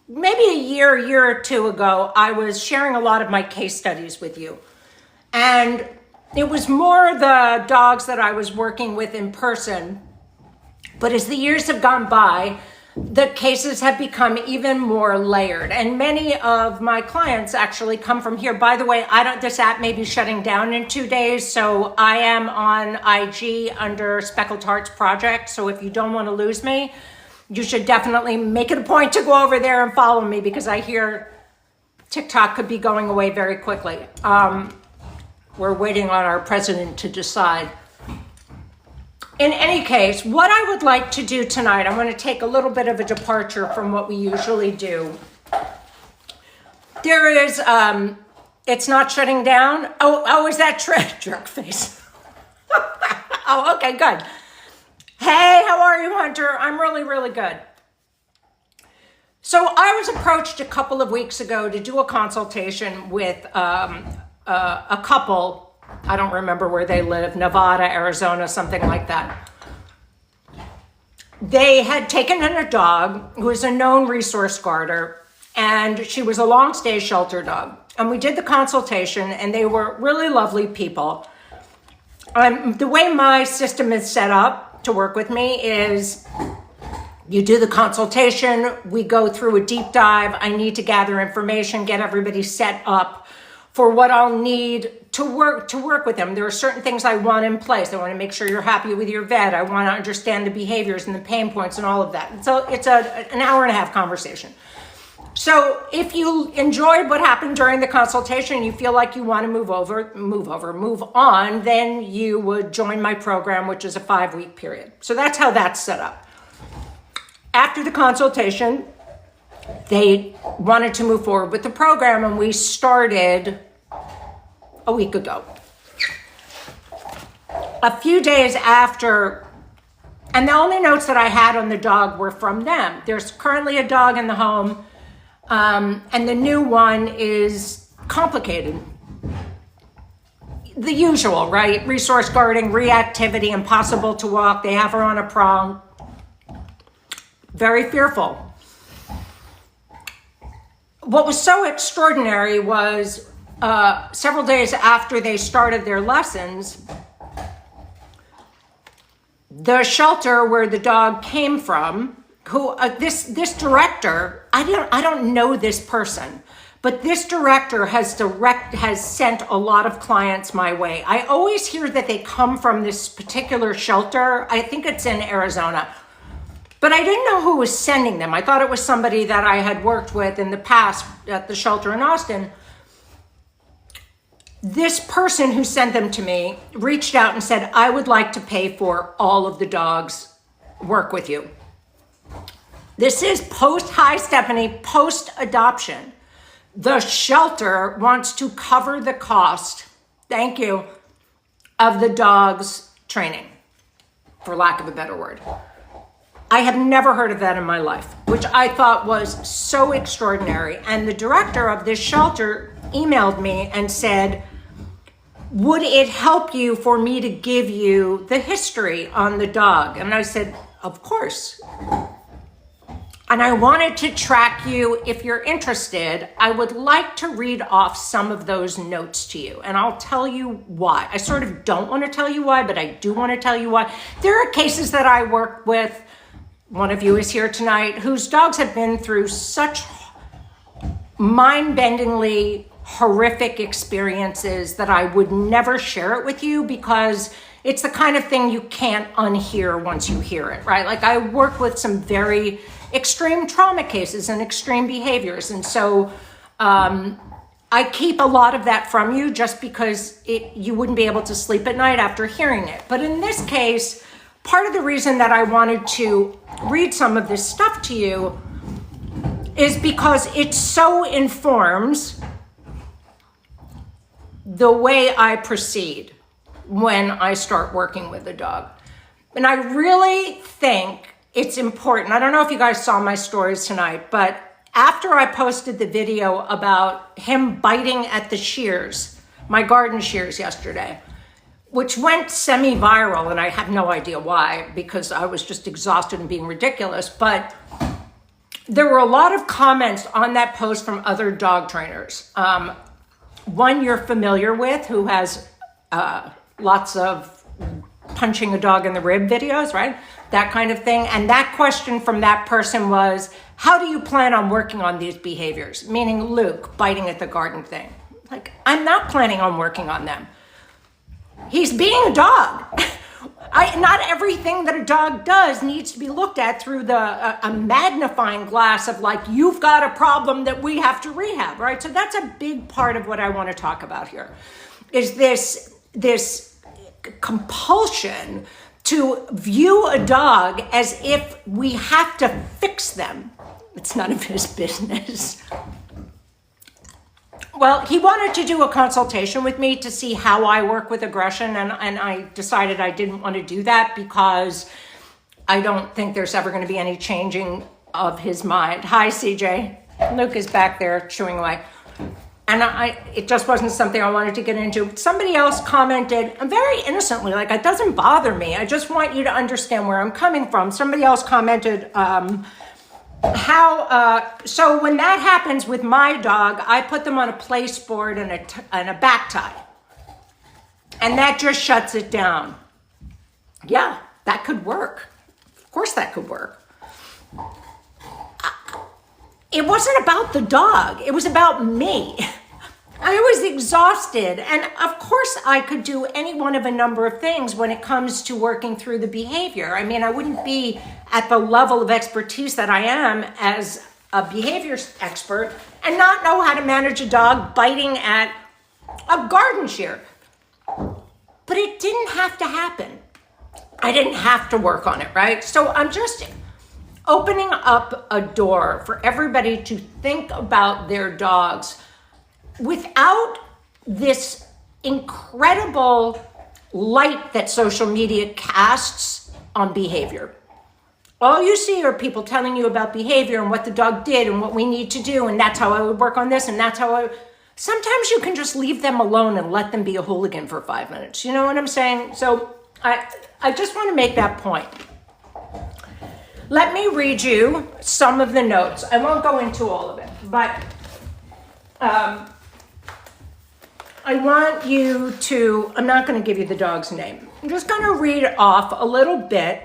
maybe a year or two ago, I was sharing a lot of my case studies with you. And it was more the dogs that I was working with in person. But as the years have gone by, the cases have become even more layered. And many of my clients actually come from here. By the way, this app may be shutting down in 2 days. So I am on IG under Speckled Hearts Project. So if you don't want to lose me, you should definitely make it a point to go over there and follow me, because I hear TikTok could be going away very quickly. We're waiting on our president to decide. In any case, what I would like to do tonight, I'm going to take a little bit of a departure from what we usually do. There is, it's not shutting down. Oh, is that jerk face? Oh, okay, good. Hey, how are you, Hunter? I'm really, really good. So I was approached a couple of weeks ago to do a consultation with a couple. I don't remember where they live, Nevada, Arizona, something like that. They had taken in a dog who was a known resource guarder, and she was a long stay shelter dog. And we did the consultation, and they were really lovely people. The way my system is set up to work with me is you do the consultation, we go through a deep dive. I need to gather information, get everybody set up for what I'll need to work with them. There are certain things I want in place. I want to make sure you're happy with your vet. I want to understand the behaviors and the pain points and all of that. So it's an hour and a half conversation. So if you enjoyed what happened during the consultation and you feel like you want to move on, then you would join my program, which is a 5-week period. So that's how that's set up. After the consultation, they wanted to move forward with the program, and we started a week ago. A few days after, and the only notes that I had on the dog were from them. There's currently a dog in the home, and the new one is complicated. The usual, right? Resource guarding, reactivity, impossible to walk. They have her on a prong. Very fearful. What was so extraordinary was several days after they started their lessons, the shelter where the dog came from, who this director, I don't know this person, but this director has sent a lot of clients my way. I always hear that they come from this particular shelter. I think it's in Arizona. But I didn't know who was sending them. I thought it was somebody that I had worked with in the past at the shelter in Austin. This person who sent them to me reached out and said, I would like to pay for all of the dogs' work with you. This is post-adoption. The shelter wants to cover the cost, thank you, of the dog's training, for lack of a better word. I have never heard of that in my life, which I thought was so extraordinary. And the director of this shelter emailed me and said, would it help you for me to give you the history on the dog? And I said, of course. And I wanted to track you. If you're interested, I would like to read off some of those notes to you. And I'll tell you why. I sort of don't want to tell you why, but I do want to tell you why. There are cases that I work with. One of you is here tonight, whose dogs have been through such mind-bendingly horrific experiences that I would never share it with you, because it's the kind of thing you can't unhear once you hear it, right? Like, I work with some very extreme trauma cases and extreme behaviors. And so I keep a lot of that from you just because you wouldn't be able to sleep at night after hearing it. But in this case, part of the reason that I wanted to read some of this stuff to you is because it so informs the way I proceed when I start working with a dog. And I really think it's important. I don't know if you guys saw my stories tonight, but after I posted the video about him biting at the shears, my garden shears yesterday, which went semi-viral, and I have no idea why, because I was just exhausted and being ridiculous. But there were a lot of comments on that post from other dog trainers. One you're familiar with, who has lots of punching a dog in the rib videos, right? That kind of thing. And that question from that person was, how do you plan on working on these behaviors? Meaning Luke biting at the garden thing. Like, I'm not planning on working on them. He's being a dog. Not everything that a dog does needs to be looked at through a magnifying glass of like, you've got a problem that we have to rehab, right? So that's a big part of what I want to talk about here, is this compulsion to view a dog as if we have to fix them. It's none of his business. Well, he wanted to do a consultation with me to see how I work with aggression, and I decided I didn't want to do that because I don't think there's ever going to be any changing of his mind. Hi, CJ. Luke is back there chewing away. And it just wasn't something I wanted to get into. Somebody else commented, very innocently, like, it doesn't bother me. I just want you to understand where I'm coming from. Somebody else commented, so when that happens with my dog, I put them on a place board and a back tie. And that just shuts it down. Yeah, that could work. Of course that could work. It wasn't about the dog. It was about me. I was exhausted. And of course I could do any one of a number of things when it comes to working through the behavior. I mean, I wouldn't be at the level of expertise that I am as a behavior expert and not know how to manage a dog biting at a garden shear. But it didn't have to happen. I didn't have to work on it, right? So I'm just opening up a door for everybody to think about their dogs without this incredible light that social media casts on behavior. All you see are people telling you about behavior and what the dog did and what we need to do, and that's how I would work on this, and that's how I... Sometimes you can just leave them alone and let them be a hooligan for 5 minutes. You know what I'm saying? So I just want to make that point. Let me read you some of the notes. I won't go into all of it, but I want you to, I'm not going to give you the dog's name. I'm just going to read off a little bit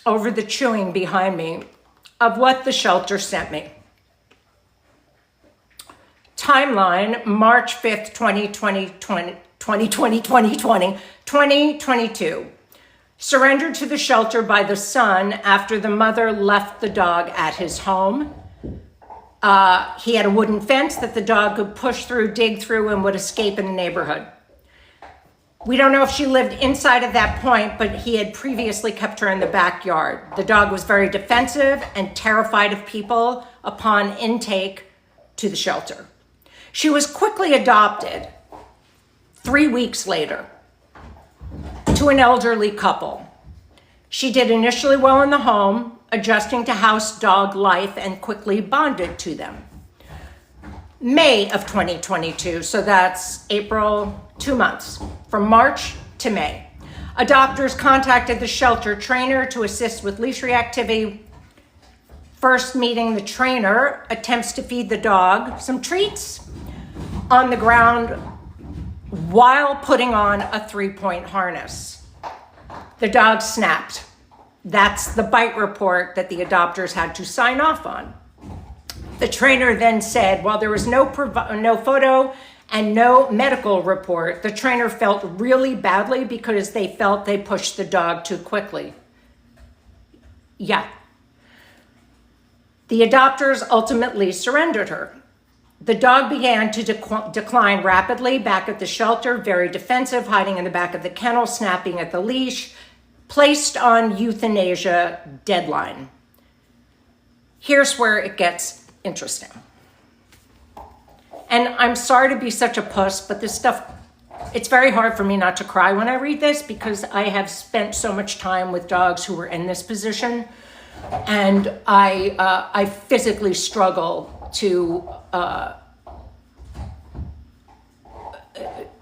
over the chewing behind me of what the shelter sent me. Timeline, March 5th, 2022. Surrendered to the shelter by the son after the mother left the dog at his home. He had a wooden fence that the dog could push through, dig through, and would escape in the neighborhood. We don't know if she lived inside at that point, but he had previously kept her in the backyard. The dog was very defensive and terrified of people upon intake to the shelter. She was quickly adopted 3 weeks later to an elderly couple. She did initially well in the home, adjusting to house dog life, and quickly bonded to them. May of 2022, so that's April, 2 months, from March to May. Adopters contacted the shelter trainer to assist with leash reactivity. First meeting, the trainer attempts to feed the dog some treats on the ground while putting on a 3-point harness. The dog snapped. That's the bite report that the adopters had to sign off on. The trainer then said, while there was no photo and no medical report, the trainer felt really badly because they felt they pushed the dog too quickly. Yeah. The adopters ultimately surrendered her. The dog began to decline rapidly back at the shelter, very defensive, hiding in the back of the kennel, snapping at the leash, placed on euthanasia deadline. Here's where it gets interesting. And I'm sorry to be such a puss, but this stuff, it's very hard for me not to cry when I read this because I have spent so much time with dogs who were in this position, and I physically struggle to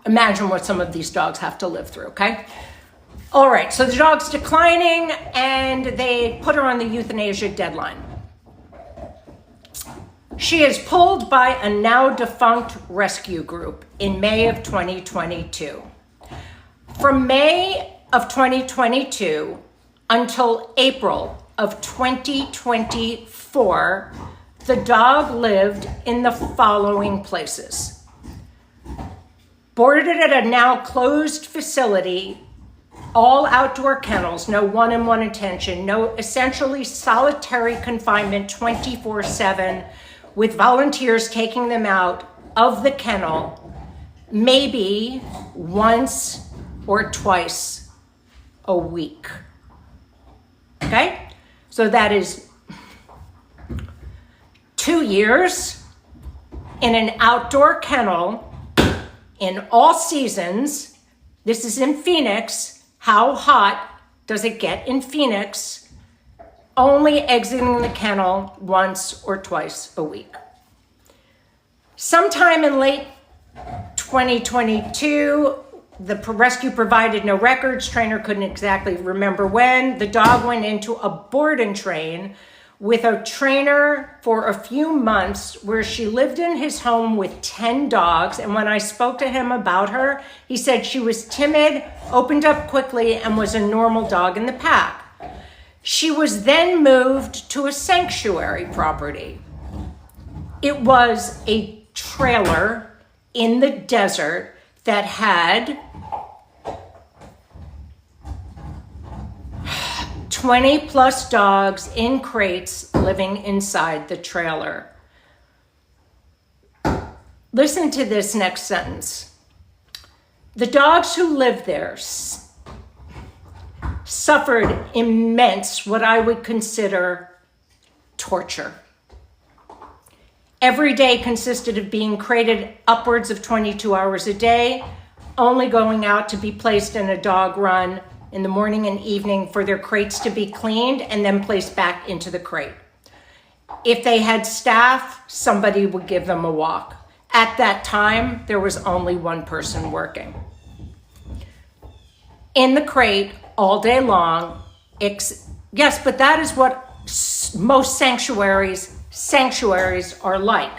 imagine what some of these dogs have to live through, okay? All right, so the dog's declining, and they put her on the euthanasia deadline. She is pulled by a now defunct rescue group in May of 2022. From May of 2022 until April of 2024, the dog lived in the following places. Boarded at a now closed facility, all outdoor kennels, no one-on-one attention, no essentially solitary confinement 24/7, with volunteers taking them out of the kennel maybe once or twice a week. Okay? So that is 2 years in an outdoor kennel in all seasons. This is in Phoenix. How hot does it get in Phoenix? Only exiting the kennel once or twice a week. Sometime in late 2022, the rescue provided no records. Trainer couldn't exactly remember when. The dog went into a board and train with a trainer for a few months, where she lived in his home with 10 dogs. And when I spoke to him about her, he said she was timid, opened up quickly, and was a normal dog in the pack. She was then moved to a sanctuary property. It was a trailer in the desert that had 20 plus dogs in crates living inside the trailer. Listen to this next sentence. The dogs who lived there suffered immense, what I would consider, torture. Every day consisted of being crated upwards of 22 hours a day, only going out to be placed in a dog run in the morning and evening for their crates to be cleaned and then placed back into the crate. If they had staff, somebody would give them a walk. At that time, there was only one person working. In the crate all day long. Yes, but that is what most sanctuaries are like.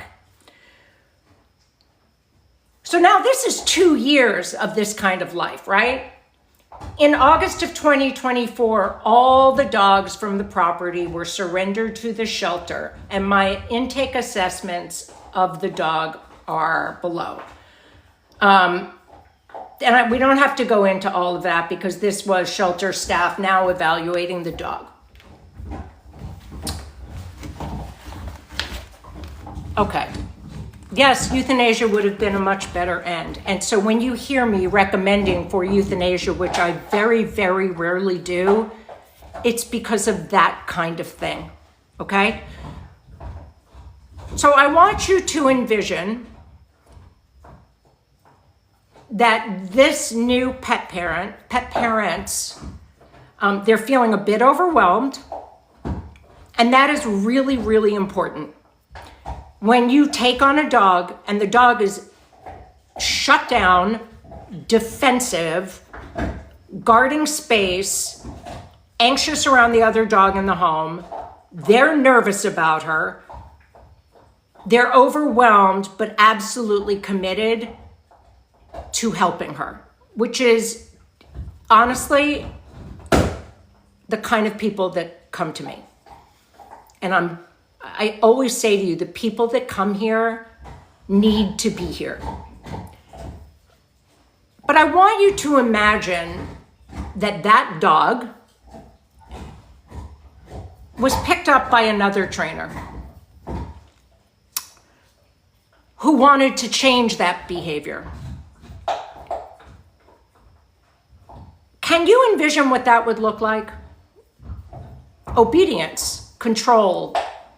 So now this is 2 years of this kind of life, right? In August of 2024, all the dogs from the property were surrendered to the shelter, and my intake assessments of the dog are below. We don't have to go into all of that because this was shelter staff now evaluating the dog. Okay. Yes, euthanasia would have been a much better end. And so when you hear me recommending for euthanasia, which I very, very rarely do, it's because of that kind of thing, okay? So I want you to envision that this new parents, they're feeling a bit overwhelmed, and that is really, really important. When you take on a dog and the dog is shut down, defensive, guarding space, anxious around the other dog in the home, they're nervous about her, they're overwhelmed, but absolutely committed to helping her, which is honestly the kind of people that come to me. And I always say to you, the people that come here need to be here. But I want you to imagine that dog was picked up by another trainer who wanted to change that behavior. Can you envision what that would look like? Obedience, control,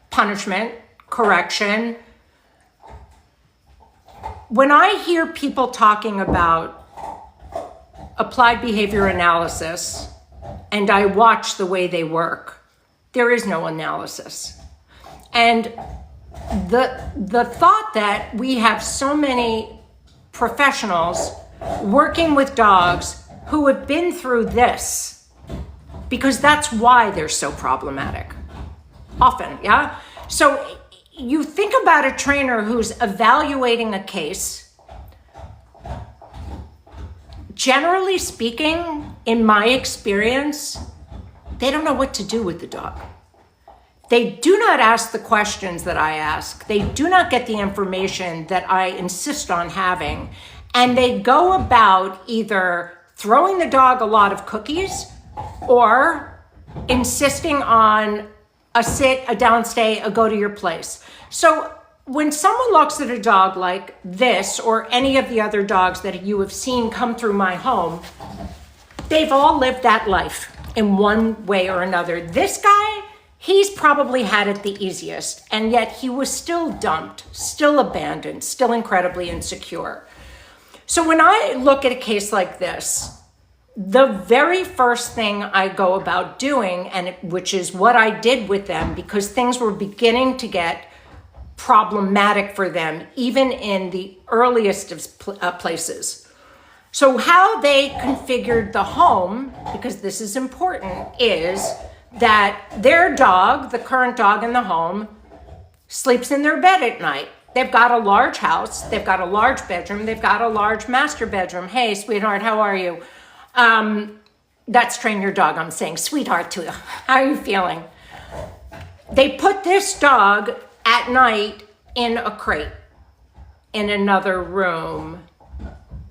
punishment, correction. When I hear people talking about applied behavior analysis and I watch the way they work, there is no analysis. And the thought that we have so many professionals working with dogs who have been through this, because that's why they're so problematic. Often, yeah? So you think about a trainer who's evaluating a case. Generally speaking, in my experience, they don't know what to do with the dog. They do not ask the questions that I ask. They do not get the information that I insist on having. And they go about either throwing the dog a lot of cookies or insisting on a sit, a downstay, a go to your place. So when someone looks at a dog like this or any of the other dogs that you have seen come through my home, they've all lived that life in one way or another. This guy, he's probably had it the easiest, and yet he was still dumped, still abandoned, still incredibly insecure. So when I look at a case like this, the very first thing I go about doing, which is what I did with them, because things were beginning to get problematic for them, even in the earliest of places. So how they configured the home, because this is important, is that their dog, the current dog in the home, sleeps in their bed at night. They've got a large house, they've got a large bedroom, they've got a large master bedroom. Hey, sweetheart, how are you? That's train your dog, I'm saying sweetheart to you. How are you feeling? They put this dog at night in a crate in another room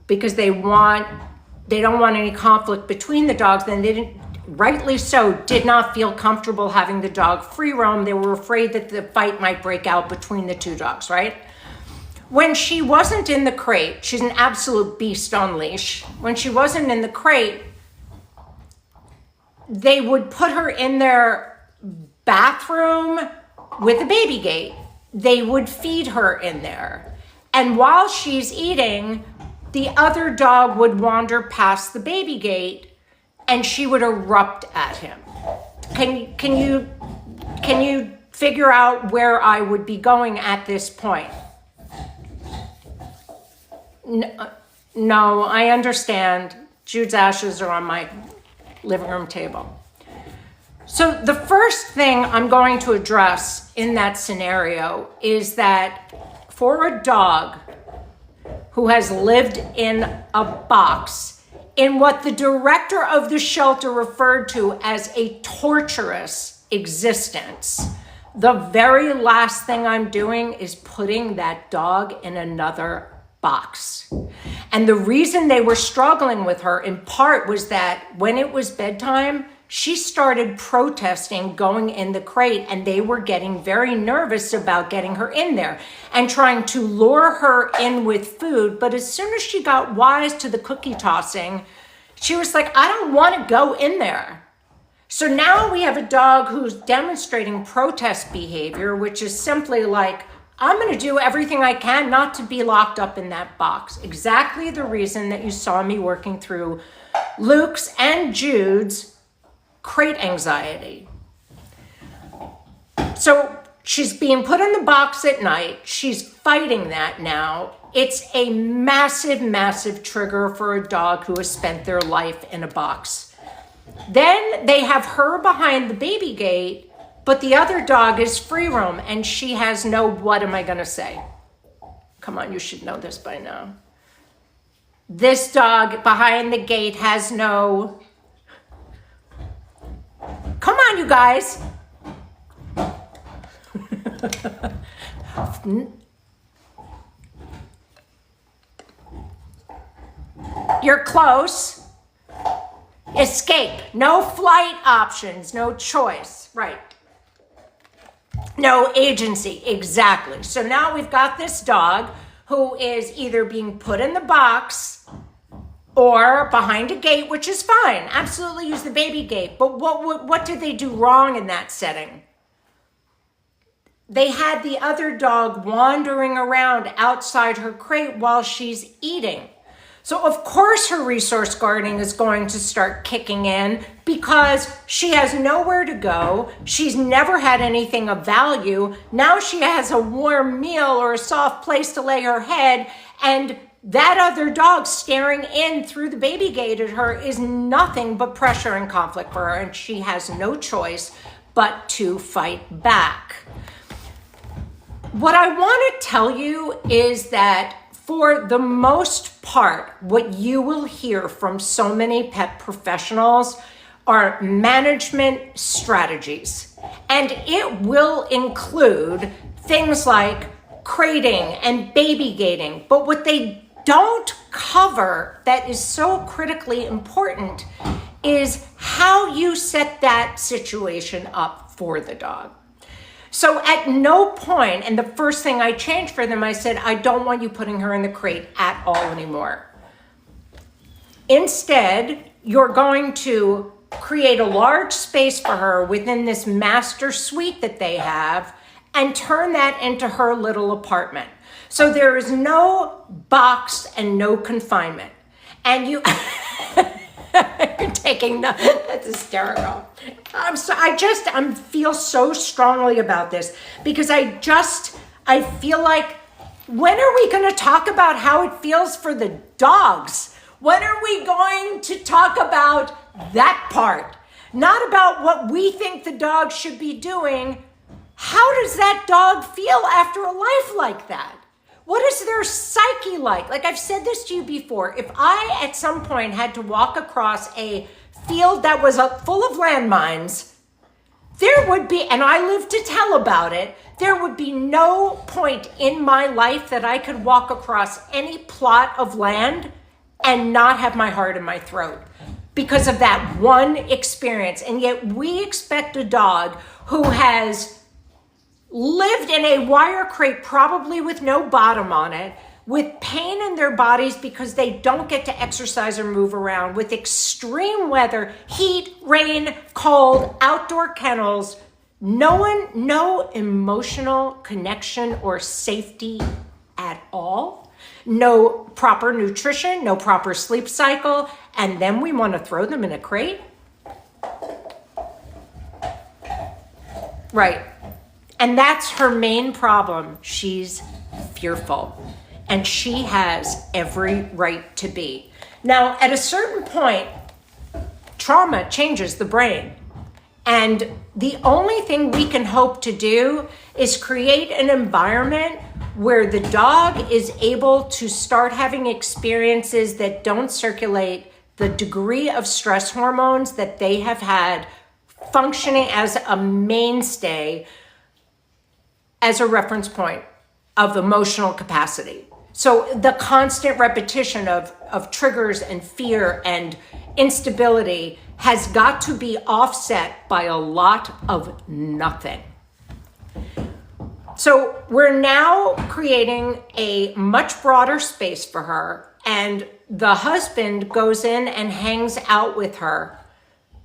because they don't want any conflict between the dogs. Then they didn't, rightly so, did not feel comfortable having the dog free roam. They were afraid that the fight might break out between the two dogs, right? When she wasn't in the crate, she's an absolute beast on leash. When she wasn't in the crate, they would put her in their bathroom with a baby gate. They would feed her in there. And while she's eating, the other dog would wander past the baby gate and she would erupt at him. Can you figure out where I would be going at this point? No, I understand. Jude's ashes are on my living room table. So the first thing I'm going to address in that scenario is that for a dog who has lived in a box in what the director of the shelter referred to as a torturous existence, the very last thing I'm doing is putting that dog in another box. And the reason they were struggling with her in part was that when it was bedtime, she started protesting going in the crate, and they were getting very nervous about getting her in there and trying to lure her in with food. But as soon as she got wise to the cookie tossing, she was like, I don't want to go in there. So now we have a dog who's demonstrating protest behavior, which is simply like, I'm going to do everything I can not to be locked up in that box. Exactly the reason that you saw me working through Luke's and Jude's crate anxiety. So she's being put in the box at night. She's fighting that now. It's a massive, massive trigger for a dog who has spent their life in a box. Then they have her behind the baby gate, but the other dog is free roam, and she has no, what am I going to say? Come on, you should know this by now. This dog behind the gate has no, come on, you guys. You're close. Escape. No flight options. No choice. Right. No agency. Exactly. So now we've got this dog who is either being put in the box or behind a gate, which is fine. Absolutely use the baby gate. But what did they do wrong in that setting? They had the other dog wandering around outside her crate while she's eating. So of course her resource guarding is going to start kicking in because she has nowhere to go. She's never had anything of value. Now she has a warm meal or a soft place to lay her head, and that other dog staring in through the baby gate at her is nothing but pressure and conflict for her, and she has no choice but to fight back. What I want to tell you is that for the most part, what you will hear from so many pet professionals are management strategies. And it will include things like crating and baby gating. But what they don't cover that is so critically important is how you set that situation up for the dog. So at no point, and the first thing I changed for them, I said, I don't want you putting her in the crate at all anymore. Instead, you're going to create a large space for her within this master suite that they have and turn that into her little apartment. So there is no box and no confinement. And you, you're taking no, that's hysterical. I feel so strongly about this because I feel like, when are we going to talk about how it feels for the dogs? When are we going to talk about that part? Not about what we think the dog should be doing. How does that dog feel after a life like that? What is their psyche like? Like I've said this to you before, if I at some point had to walk across a field that was full of landmines, there would be, and I live to tell about it, there would be no point in my life that I could walk across any plot of land and not have my heart in my throat because of that one experience. And yet we expect a dog who has lived in a wire crate, probably with no bottom on it, with pain in their bodies because they don't get to exercise or move around, with extreme weather, heat, rain, cold, outdoor kennels, no emotional connection or safety at all, no proper nutrition, no proper sleep cycle, and then we want to throw them in a crate? Right. And that's her main problem. She's fearful. And she has every right to be. Now, at a certain point, trauma changes the brain. And the only thing we can hope to do is create an environment where the dog is able to start having experiences that don't circulate the degree of stress hormones that they have had functioning as a mainstay, as a reference point of emotional capacity. So the constant repetition of triggers and fear and instability has got to be offset by a lot of nothing. So we're now creating a much broader space for her, and the husband goes in and hangs out with her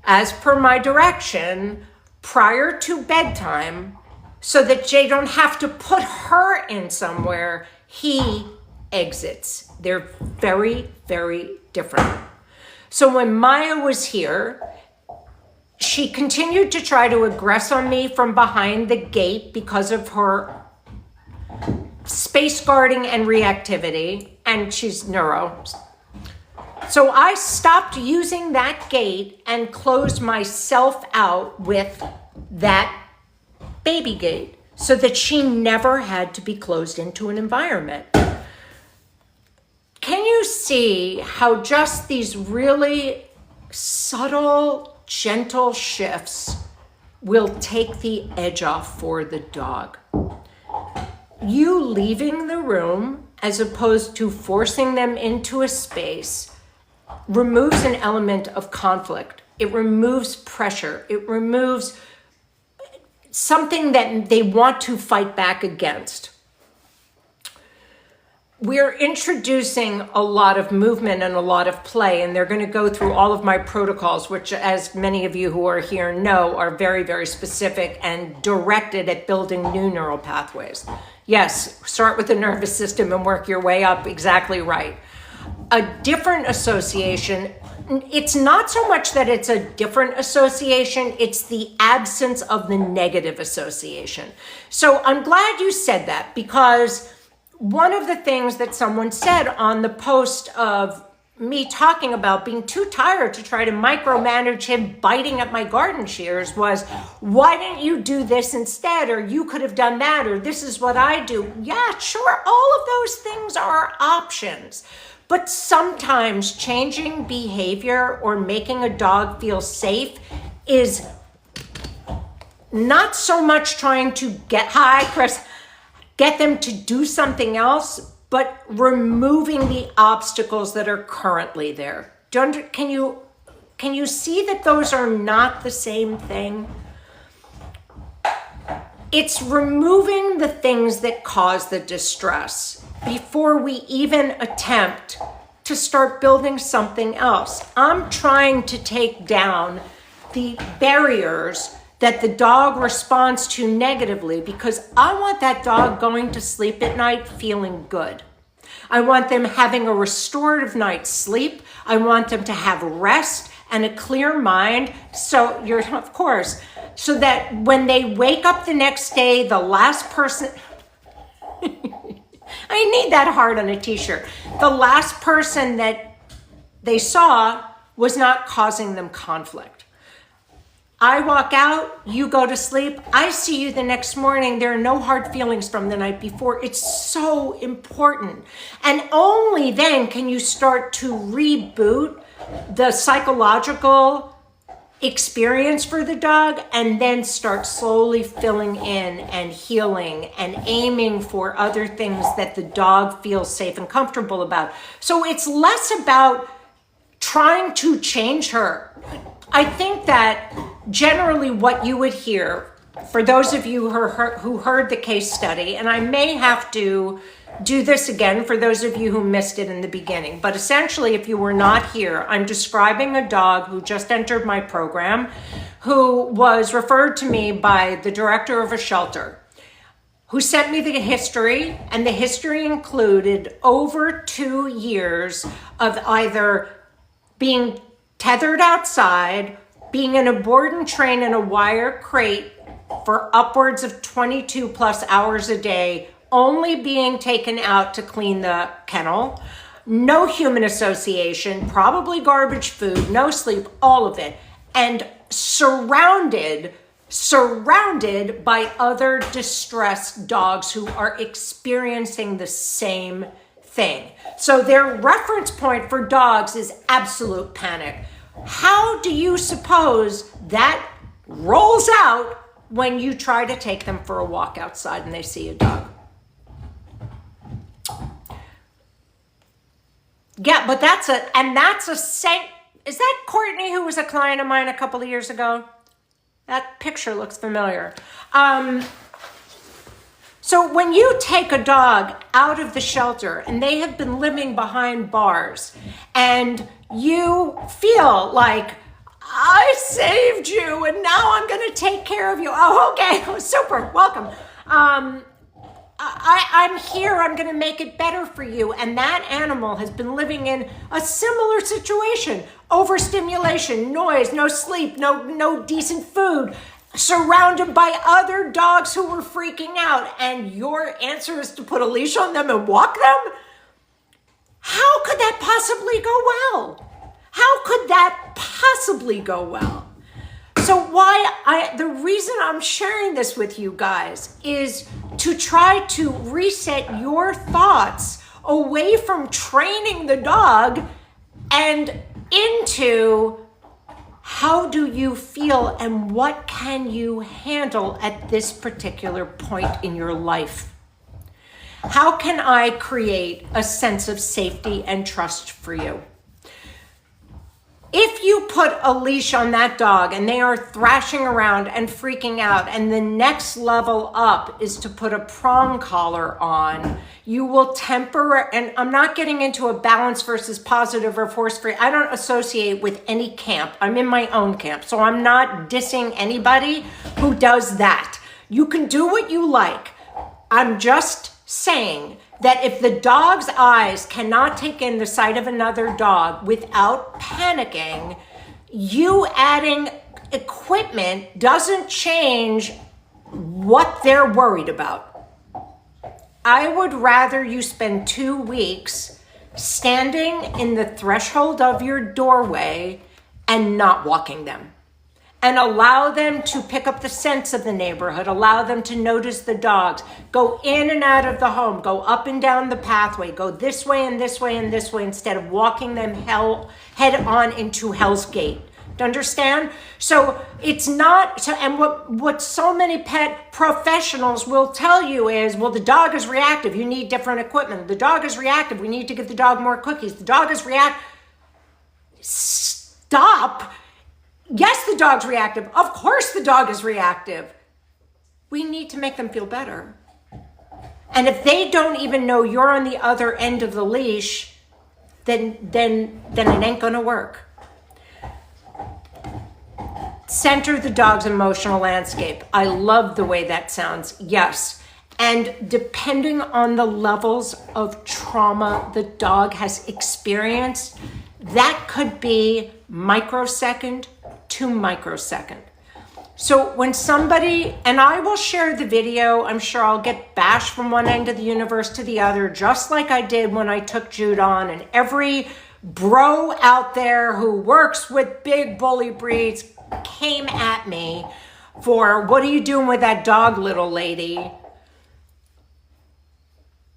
as per my direction prior to bedtime so that they don't have to put her in somewhere. He exits. They're very, very different. So when Maya was here, she continued to try to aggress on me from behind the gate because of her space guarding and reactivity, and she's neuro. So I stopped using that gate and closed myself out with that baby gate so that she never had to be closed into an environment. Can you see how just these really subtle, gentle shifts will take the edge off for the dog? You leaving the room as opposed to forcing them into a space removes an element of conflict. It removes pressure. It removes something that they want to fight back against. We're introducing a lot of movement and a lot of play, and they're going to go through all of my protocols, which, as many of you who are here know, are very, very specific and directed at building new neural pathways. Yes, start with the nervous system and work your way up. Exactly right. A different association, it's not so much that it's a different association, it's the absence of the negative association. So I'm glad you said that, because one of the things that someone said on the post of me talking about being too tired to try to micromanage him biting at my garden shears was, why didn't you do this instead? Or you could have done that, or this is what I do. Yeah, sure, all of those things are options. But sometimes changing behavior or making a dog feel safe is not so much trying to get them to do something else, but removing the obstacles that are currently there. Can you see that those are not the same thing? It's removing the things that cause the distress before we even attempt to start building something else. I'm trying to take down the barriers that the dog responds to negatively, because I want that dog going to sleep at night feeling good. I want them having a restorative night's sleep. I want them to have rest and a clear mind. So that when they wake up the next day, the last person, I need that heart on a t-shirt. The last person that they saw was not causing them conflict. I walk out, you go to sleep, I see you the next morning, there are no hard feelings from the night before. It's so important. And only then can you start to reboot the psychological experience for the dog, and then start slowly filling in and healing and aiming for other things that the dog feels safe and comfortable about. So it's less about trying to change her. I think that generally what you would hear, for those of you who heard the case study, and I may have to do this again for those of you who missed it in the beginning, but essentially if you were not here, I'm describing a dog who just entered my program, who was referred to me by the director of a shelter, who sent me the history, and the history included over 2 years of either being tethered outside, being in a board and train in a wire crate for upwards of 22 plus hours a day, only being taken out to clean the kennel, no human association, probably garbage food, no sleep, all of it, and surrounded by other distressed dogs who are experiencing the same thing. So their reference point for dogs is absolute panic. How do you suppose that rolls out when you try to take them for a walk outside and they see a dog? Yeah, but is that Courtney, who was a client of mine a couple of years ago? That picture looks familiar. So when you take a dog out of the shelter and they have been living behind bars, and you feel like, I saved you and now I'm going to take care of you. Oh, okay, super, welcome. I'm here, I'm going to make it better for you. And that animal has been living in a similar situation: overstimulation, noise, no sleep, no decent food, surrounded by other dogs who were freaking out. And your answer is to put a leash on them and walk them? How could that possibly go well? How could that possibly go well? So the reason I'm sharing this with you guys is to try to reset your thoughts away from training the dog and into how do you feel and what can you handle at this particular point in your life? How can I create a sense of safety and trust for you? If you put a leash on that dog and they are thrashing around and freaking out, and the next level up is to put a prong collar on, you will and I'm not getting into a balance versus positive or force-free. I don't associate with any camp. I'm in my own camp, so I'm not dissing anybody who does that. You can do what you like. I'm just saying that if the dog's eyes cannot take in the sight of another dog without panicking, you adding equipment doesn't change what they're worried about. I would rather you spend 2 weeks standing in the threshold of your doorway and not walking them. And allow them to pick up the scents of the neighborhood. Allow them to notice the dogs. Go in and out of the home. Go up and down the pathway. Go this way and this way and this way instead of walking them head on into Hell's Gate. Do you understand? So it's not, and what so many pet professionals will tell you is, well, the dog is reactive. You need different equipment. The dog is reactive. We need to give the dog more cookies. The dog is reactive. Stop. Yes, the dog's reactive. Of course the dog is reactive. We need to make them feel better. And if they don't even know you're on the other end of the leash, then it ain't gonna work. Center the dog's emotional landscape. I love the way that sounds. Yes. And depending on the levels of trauma the dog has experienced, that could be microsecond to microsecond. So when somebody, and I will share the video, I'm sure I'll get bashed from one end of the universe to the other, just like I did when I took Jude on, and every bro out there who works with big bully breeds came at me for, what are you doing with that dog, little lady?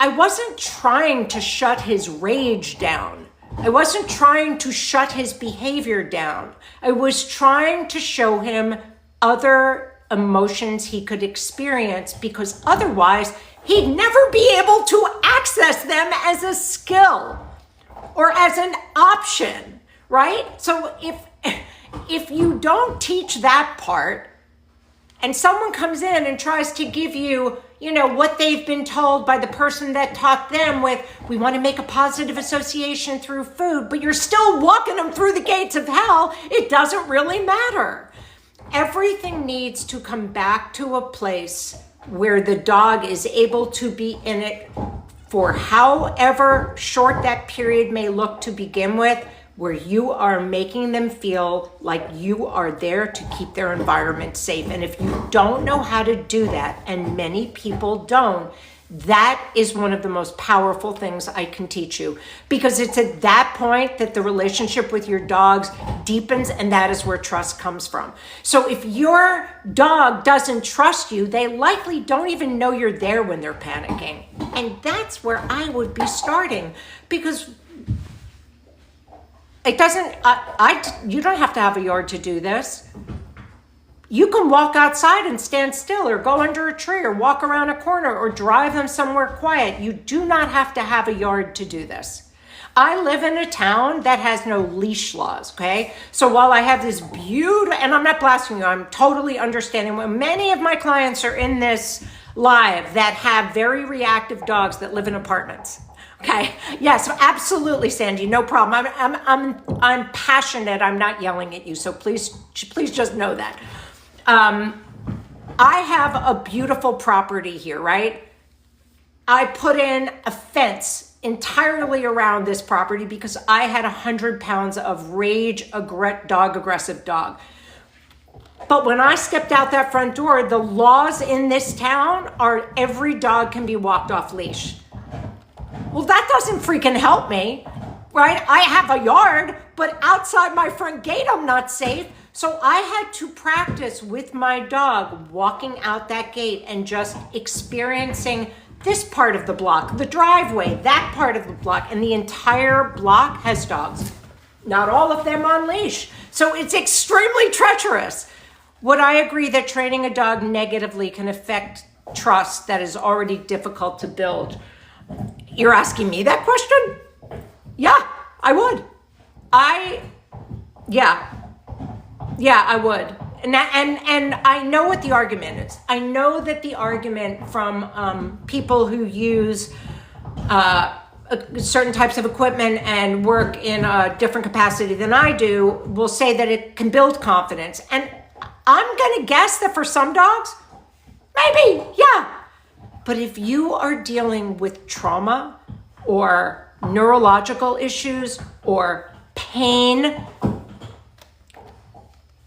I wasn't trying to shut his rage down. I wasn't trying to shut his behavior down. I was trying to show him other emotions he could experience, because otherwise he'd never be able to access them as a skill or as an option, right? So if you don't teach that part, and someone comes in and tries to give you, what they've been told by the person that taught them with, we want to make a positive association through food, but you're still walking them through the gates of hell, it doesn't really matter. Everything needs to come back to a place where the dog is able to be in it for however short that period may look to begin with, where you are making them feel like you are there to keep their environment safe. And if you don't know how to do that, and many people don't, that is one of the most powerful things I can teach you, because it's at that point that the relationship with your dogs deepens, and that is where trust comes from. So if your dog doesn't trust you, they likely don't even know you're there when they're panicking. And that's where I would be starting, because it doesn't, you don't have to have a yard to do this. You can walk outside and stand still, or go under a tree, or walk around a corner, or drive them somewhere quiet. You do not have to have a yard to do this. I live in a town that has no leash laws, okay? So while I have this beautiful, and I'm not blasting you, I'm totally understanding. Many of my clients are in this live that have very reactive dogs that live in apartments. Okay. Yes, absolutely, Sandy. No problem. I'm passionate. I'm not yelling at you. So please just know that. I have a beautiful property here, right? I put in a fence entirely around this property because I had 100 pounds of aggressive dog. But when I stepped out that front door, the laws in this town are every dog can be walked off leash. Well, that doesn't freaking help me, right? I have a yard, but outside my front gate, I'm not safe. So I had to practice with my dog walking out that gate and just experiencing this part of the block, the driveway, that part of the block, and the entire block has dogs. Not all of them on leash. So it's extremely treacherous. Would I agree that training a dog negatively can affect trust that is already difficult to build? You're asking me that question? Yeah, I would. Yeah, I would. And I know what the argument is. I know that the argument from people who use certain types of equipment and work in a different capacity than I do will say that it can build confidence. And I'm going to guess that for some dogs, maybe, yeah. But if you are dealing with trauma or neurological issues or pain,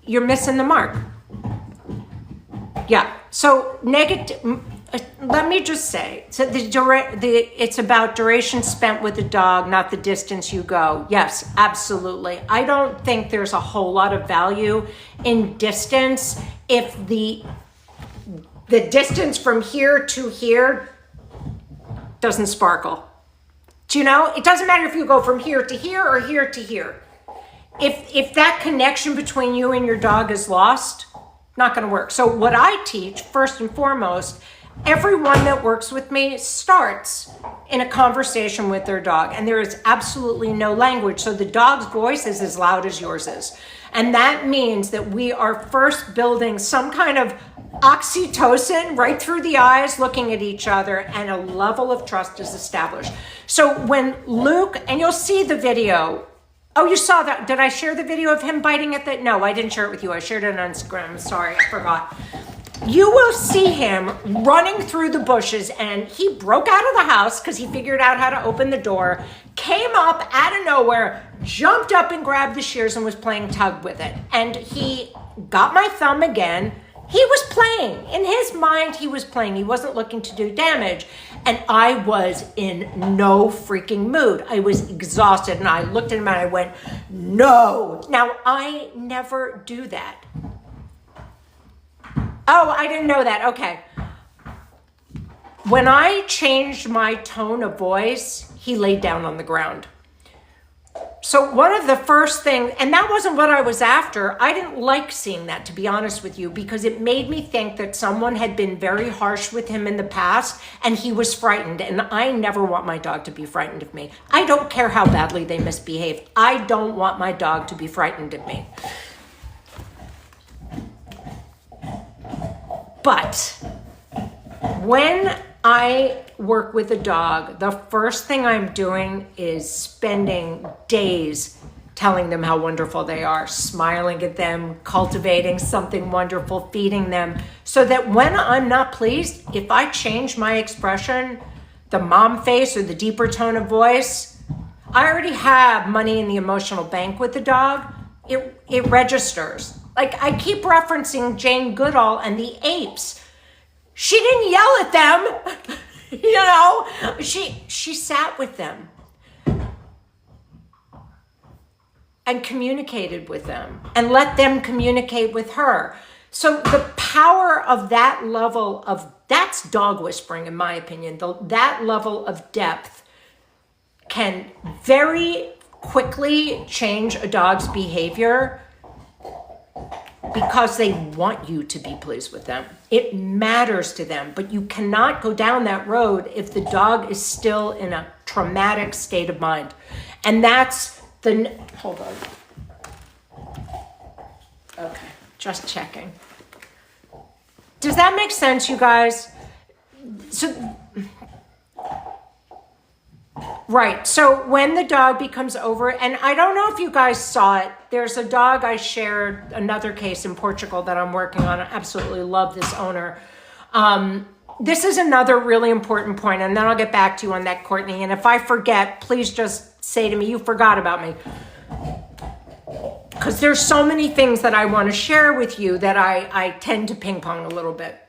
you're missing the mark. Yeah. So let me just say, so it's about duration spent with the dog, not the distance you go. Yes, absolutely. I don't think there's a whole lot of value in distance if the distance from here to here doesn't sparkle. Do you know? It doesn't matter if you go from here to here or here to here. If that connection between you and your dog is lost, not going to work. So what I teach, first and foremost, everyone that works with me starts in a conversation with their dog, and there is absolutely no language. So the dog's voice is as loud as yours is. And that means that we are first building some kind of oxytocin right through the eyes, looking at each other, and a level of trust is established. So when Luke, and you'll see the video. Oh, you saw that. Did I share the video of him biting at the? No, I didn't share it with you. I shared it on Instagram. Sorry, I forgot. You will see him running through the bushes, and he broke out of the house because he figured out how to open the door, came up out of nowhere, jumped up and grabbed the shears and was playing tug with it. And he got my thumb again. He was playing. In his mind, he was playing. He wasn't looking to do damage. And I was in no freaking mood. I was exhausted, and I looked at him and I went, no. Now, I never do that. Oh, I didn't know that. Okay. When I changed my tone of voice, he laid down on the ground. So one of the first things, and that wasn't what I was after. I didn't like seeing that, to be honest with you, because it made me think that someone had been very harsh with him in the past and he was frightened. And I never want my dog to be frightened of me. I don't care how badly they misbehave. I don't want my dog to be frightened of me. But when I work with a dog, the first thing I'm doing is spending days telling them how wonderful they are, smiling at them, cultivating something wonderful, feeding them, so that when I'm not pleased, if I change my expression, the mom face or the deeper tone of voice, I already have money in the emotional bank with the dog. It registers. Like I keep referencing Jane Goodall and the apes. She didn't yell at them, you know, she sat with them and communicated with them and let them communicate with her. So the power of that level of, that's dog whispering in my opinion, that level of depth can very quickly change a dog's behavior because they want you to be pleased with them. It matters to them, but you cannot go down that road if the dog is still in a traumatic state of mind. And that's hold on. Okay, just checking. Does that make sense, you guys? Right, so when the dog becomes over, and I don't know if you guys saw it, there's a dog I shared, another case in Portugal that I'm working on. I absolutely love this owner. This is another really important point, and then I'll get back to you on that, Courtney. And if I forget, please just say to me, you forgot about me. Because there's so many things that I want to share with you that I tend to ping pong a little bit.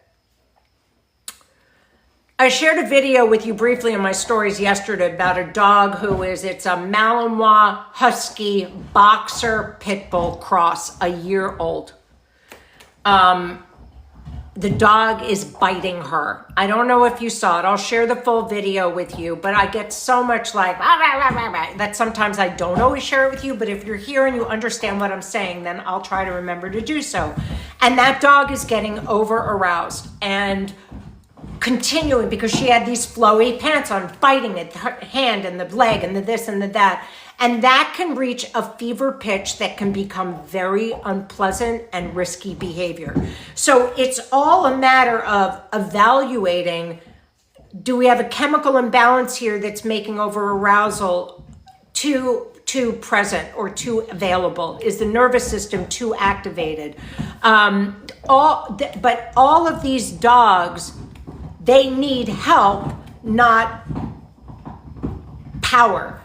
I shared a video with you briefly in my stories yesterday about a dog it's a Malinois Husky Boxer Pit Bull cross, a year old. The dog is biting her. I don't know if you saw it. I'll share the full video with you, but I get so much like, that sometimes I don't always share it with you, but if you're here and you understand what I'm saying, then I'll try to remember to do so. And that dog is getting over aroused and continuing because she had these flowy pants on, fighting at her hand and the leg and the this and the that. And that can reach a fever pitch that can become very unpleasant and risky behavior. So it's all a matter of evaluating, do we have a chemical imbalance here that's making over arousal too present or too available? Is the nervous system too activated? But all of these dogs, they need help, not power.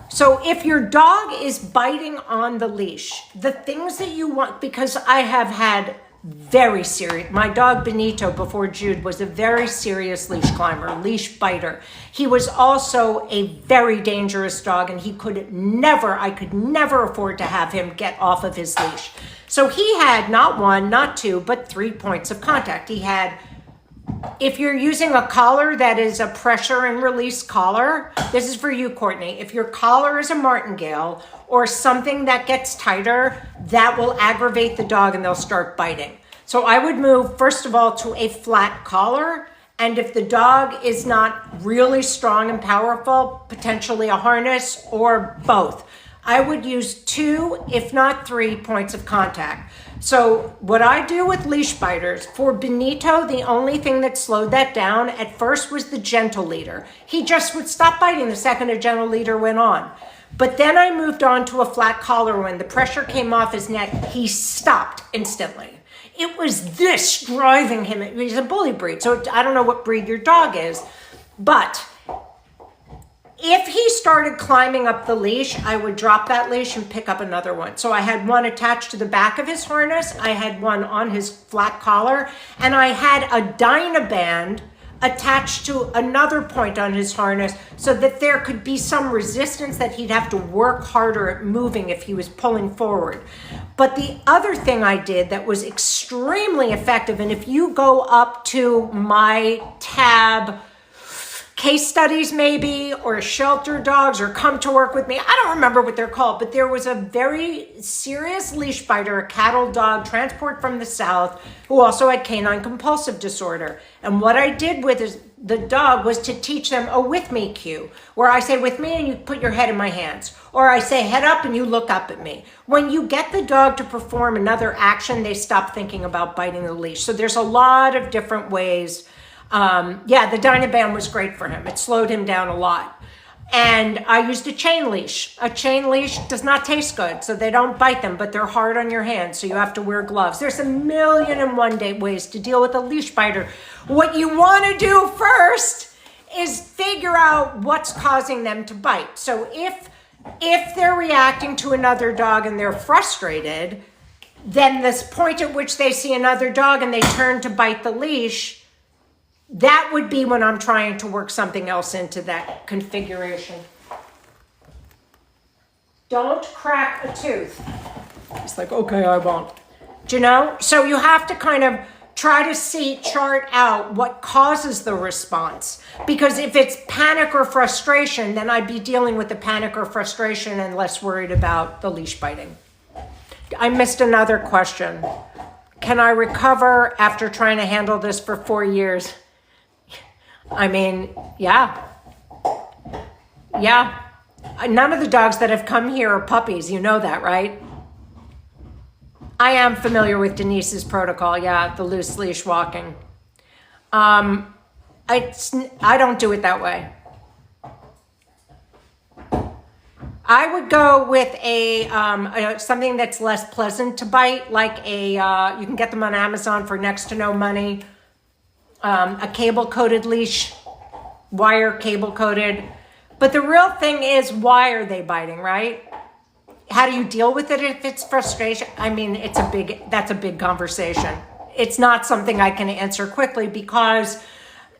So if your dog is biting on the leash, the things that you want, because I have had very serious. My dog Benito before Jude was a very serious leash climber, leash biter. He was also a very dangerous dog, and I could never afford to have him get off of his leash. So he had not one, not two, but 3 points of contact. He had, if you're using a collar that is a pressure and release collar, this is for you, Courtney. If your collar is a martingale or something that gets tighter, that will aggravate the dog and they'll start biting. So I would move, first of all, to a flat collar. And if the dog is not really strong and powerful, potentially a harness or both. I would use 2, if not 3 points of contact. So what I do with leash biters, for Benito, the only thing that slowed that down at first was the gentle leader. He just would stop biting the second a gentle leader went on. But then I moved on to a flat collar. When the pressure came off his neck, he stopped instantly. It was this driving him. He's a bully breed, so I don't know what breed your dog is, but if he started climbing up the leash, I would drop that leash and pick up another one. So I had one attached to the back of his harness, I had one on his flat collar, and I had a Dynaband attached to another point on his harness so that there could be some resistance, that he'd have to work harder at moving if he was pulling forward. But the other thing I did that was extremely effective, and if you go up to my tab, case studies maybe, or shelter dogs, or come to work with me, I don't remember what they're called, but there was a very serious leash biter, a cattle dog, transport from the South, who also had canine compulsive disorder. And what I did with the dog was to teach them a with me cue, where I say with me and you put your head in my hands, or I say head up and you look up at me. When you get the dog to perform another action, they stop thinking about biting the leash. So there's a lot of different ways. The Dynaband was great for him. It slowed him down a lot. And I used a chain leash. A chain leash does not taste good, so they don't bite them, but they're hard on your hands, so you have to wear gloves. There's 1,000,001 ways to deal with a leash biter. What you want to do first is figure out what's causing them to bite. So if they're reacting to another dog and they're frustrated, then this point at which they see another dog and they turn to bite the leash, that would be when I'm trying to work something else into that configuration. Don't crack a tooth. It's like, okay, I won't. Do you know? So you have to kind of try to chart out what causes the response. Because if it's panic or frustration, then I'd be dealing with the panic or frustration and less worried about the leash biting. I missed another question. Can I recover after trying to handle this for 4 years? I mean, yeah. None of the dogs that have come here are puppies. You know that, right? I am familiar with Denise's protocol. The loose leash walking. I don't do it that way. I would go with something that's less pleasant to bite, like you can get them on Amazon for next to no money. A cable-coated leash, wire cable-coated. But the real thing is, why are they biting, right? How do you deal with it if it's frustration? I mean, that's a big conversation. It's not something I can answer quickly, because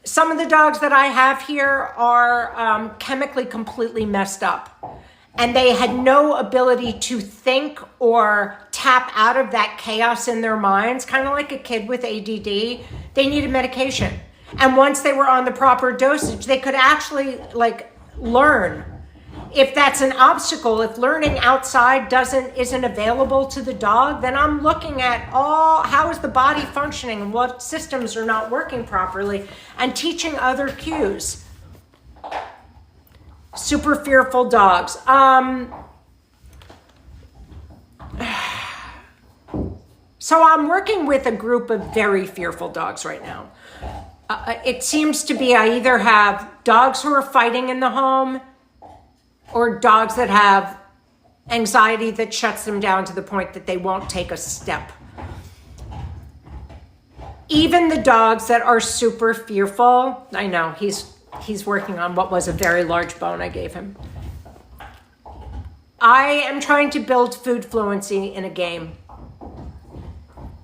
some of the dogs that I have here are chemically completely messed up. And they had no ability to think or tap out of that chaos in their minds, kind of like a kid with ADD. They needed medication. And once they were on the proper dosage, they could actually learn. If that's an obstacle, if learning outside isn't available to the dog, then I'm looking at how is the body functioning and what systems are not working properly, and teaching other cues. Super fearful dogs. So I'm working with a group of very fearful dogs right now. It seems to be I either have dogs who are fighting in the home, or dogs that have anxiety that shuts them down to the point that they won't take a step. Even the dogs that are super fearful, I know he's working on what was a very large bone I gave him. I am trying to build food fluency in a game.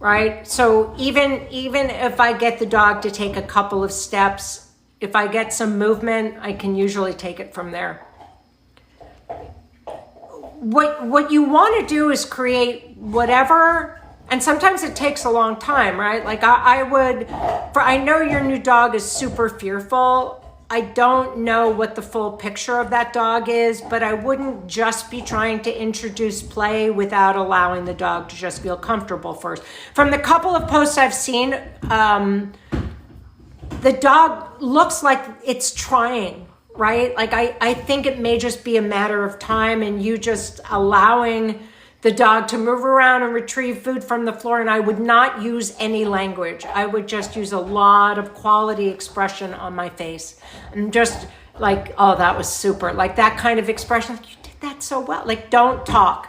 right? So even if I get the dog to take a couple of steps, if I get some movement, I can usually take it from there. What you want to do is create whatever, and sometimes it takes a long time, right? Like I know your new dog is super fearful. I don't know what the full picture of that dog is, but I wouldn't just be trying to introduce play without allowing the dog to just feel comfortable first. From the couple of posts I've seen, the dog looks like it's trying, right? Like I think it may just be a matter of time and you just allowing the dog to move around and retrieve food from the floor. And I would not use any language. I would just use a lot of quality expression on my face. And just like, oh, that was super. Like that kind of expression. Like, you did that so well. Like, don't talk.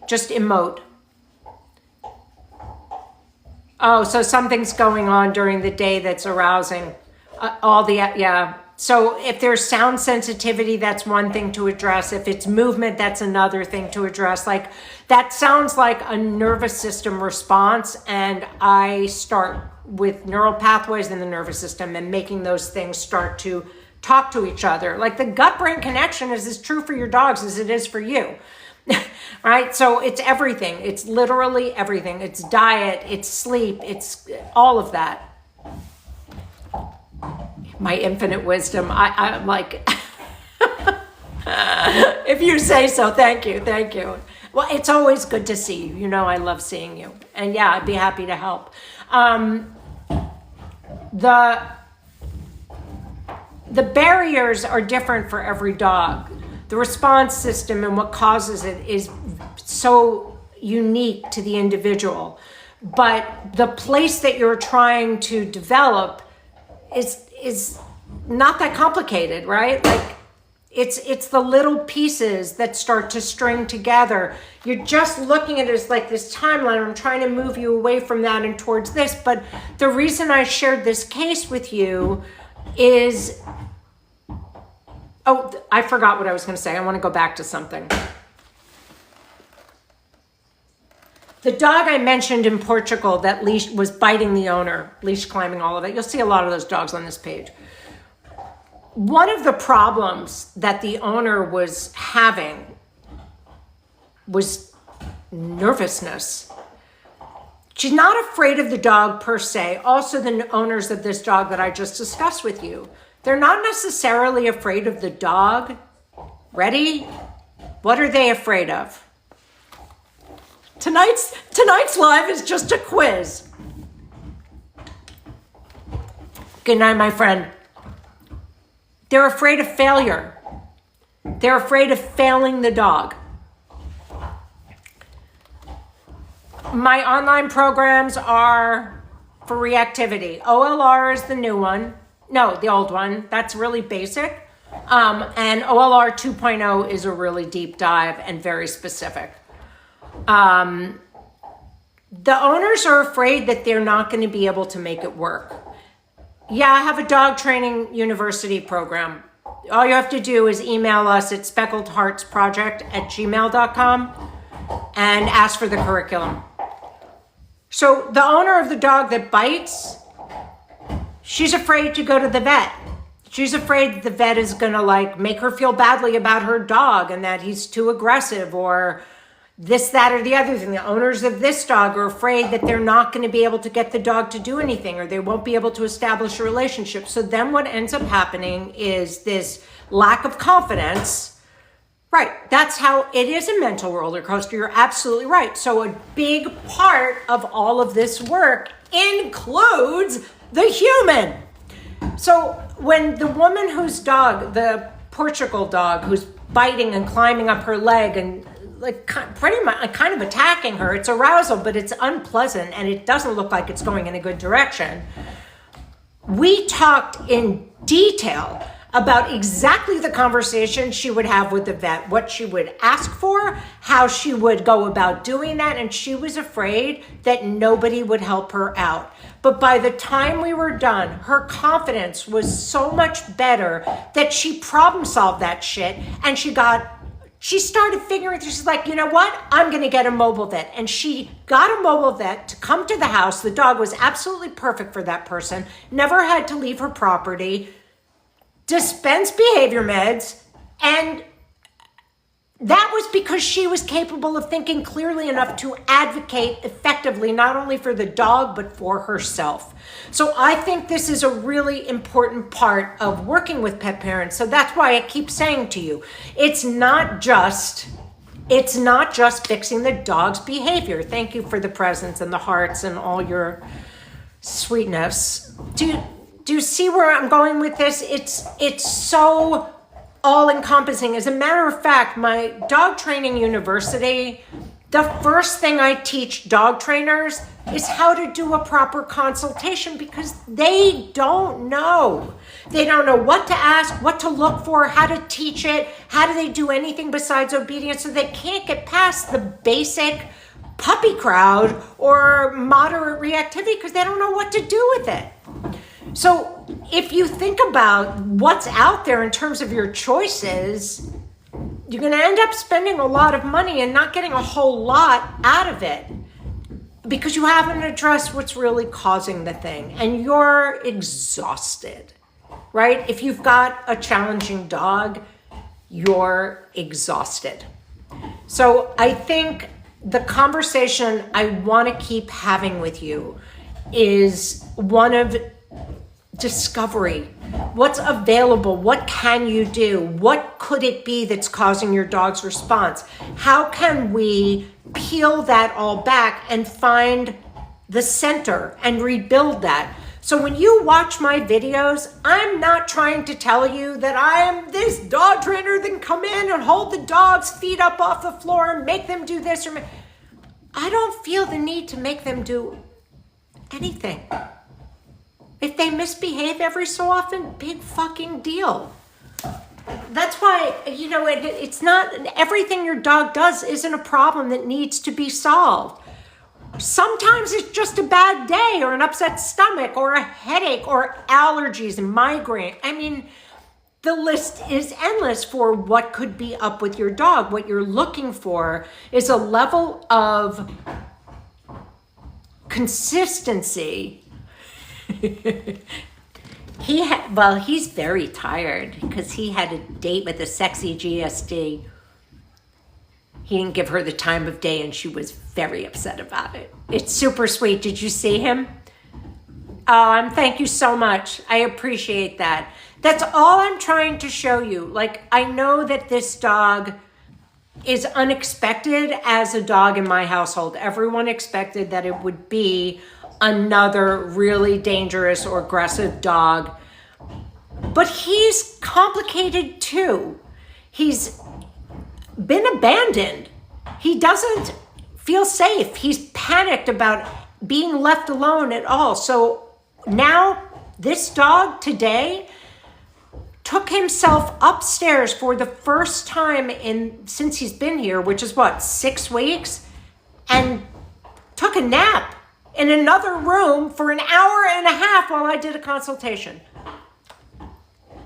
Just emote. Oh, so something's going on during the day that's arousing. Yeah. So if there's sound sensitivity, that's one thing to address. If it's movement, that's another thing to address. Like that sounds like a nervous system response. And I start with neural pathways in the nervous system and making those things start to talk to each other. Like the gut-brain connection is as true for your dogs as it is for you. Right? So it's everything. It's literally everything. It's diet, it's sleep, it's all of that. My infinite wisdom. I'm like, if you say so, thank you. Well, it's always good to see you. You know, I love seeing you. And yeah, I'd be happy to help. The barriers are different for every dog. The response system and what causes it is so unique to the individual. But the place that you're trying to develop is not that complicated, right? Like it's the little pieces that start to string together. You're just looking at it as like this timeline. I'm trying to move you away from that and towards this. But the reason I shared this case with you is, oh, I forgot what I was going to say. I want to go back to something. The dog I mentioned in Portugal that was biting the owner, leash climbing, all of it. You'll see a lot of those dogs on this page. One of the problems that the owner was having was nervousness. She's not afraid of the dog per se. Also, the owners of this dog that I just discussed with you, they're not necessarily afraid of the dog. Ready? What are they afraid of? Tonight's live is just a quiz. Good night, my friend. They're afraid of failure. They're afraid of failing the dog. My online programs are for reactivity. OLR is the new one. No, the old one. That's really basic. And OLR 2.0 is a really deep dive and very specific. The owners are afraid that they're not going to be able to make it work. Yeah, I have a dog training university program. All you have to do is email us at speckledheartsproject@gmail.com and ask for the curriculum. So the owner of the dog that bites, she's afraid to go to the vet. She's afraid that the vet is going to like make her feel badly about her dog and that he's too aggressive or this, that, or the other thing. The owners of this dog are afraid that they're not going to be able to get the dog to do anything or they won't be able to establish a relationship. So then what ends up happening is this lack of confidence. Right. That's how it is a mental roller coaster. You're absolutely right. So a big part of all of this work includes the human. So when the woman whose dog, the Portugal dog, who's biting and climbing up her leg and like pretty much kind of attacking her, it's arousal, but it's unpleasant and it doesn't look like it's going in a good direction. We talked in detail about exactly the conversation she would have with the vet, what she would ask for, how she would go about doing that, and she was afraid that nobody would help her out. But by the time we were done, her confidence was so much better that she problem solved that shit and she got she started figuring, she's like, you know what? I'm going to get a mobile vet. And she got a mobile vet to come to the house. The dog was absolutely perfect for that person. Never had to leave her property, dispensed behavior meds. And that was because she was capable of thinking clearly enough to advocate effectively, not only for the dog, but for herself. So I think this is a really important part of working with pet parents. So that's why I keep saying to you, it's not just fixing the dog's behavior. Thank you for the presents and the hearts and all your sweetness. Do you see where I'm going with this? It's so all-encompassing. As a matter of fact, my dog training university, the first thing I teach dog trainers is how to do a proper consultation, because they don't know. They don't know what to ask, what to look for, how to teach it, how do they do anything besides obedience, so they can't get past the basic puppy crowd or moderate reactivity because they don't know what to do with it. So if you think about what's out there in terms of your choices, you're going to end up spending a lot of money and not getting a whole lot out of it because you haven't addressed what's really causing the thing and you're exhausted, right? If you've got a challenging dog, you're exhausted. So I think the conversation I want to keep having with you is one of discovery. What's available? What can you do? What could it be that's causing your dog's response? How can we peel that all back and find the center and rebuild that? So when you watch my videos, I'm not trying to tell you that I am this dog trainer that can come in and hold the dog's feet up off the floor and make them do this or I don't feel the need to make them do anything. If they misbehave every so often, big fucking deal. That's why, it's not, everything your dog does isn't a problem that needs to be solved. Sometimes it's just a bad day or an upset stomach or a headache or allergies and migraine. I mean, the list is endless for what could be up with your dog. What you're looking for is a level of consistency. He's very tired because he had a date with a sexy GSD. He didn't give her the time of day and she was very upset about it. It's super sweet. Did you see him? Thank you so much. I appreciate that. That's all I'm trying to show you. Like, I know that this dog is unexpected as a dog in my household. Everyone expected that it would be another really dangerous or aggressive dog. But he's complicated too. He's been abandoned. He doesn't feel safe. He's panicked about being left alone at all. So now this dog today took himself upstairs for the first time since he's been here, which is 6 weeks, and took a nap in another room for an hour and a half while I did a consultation.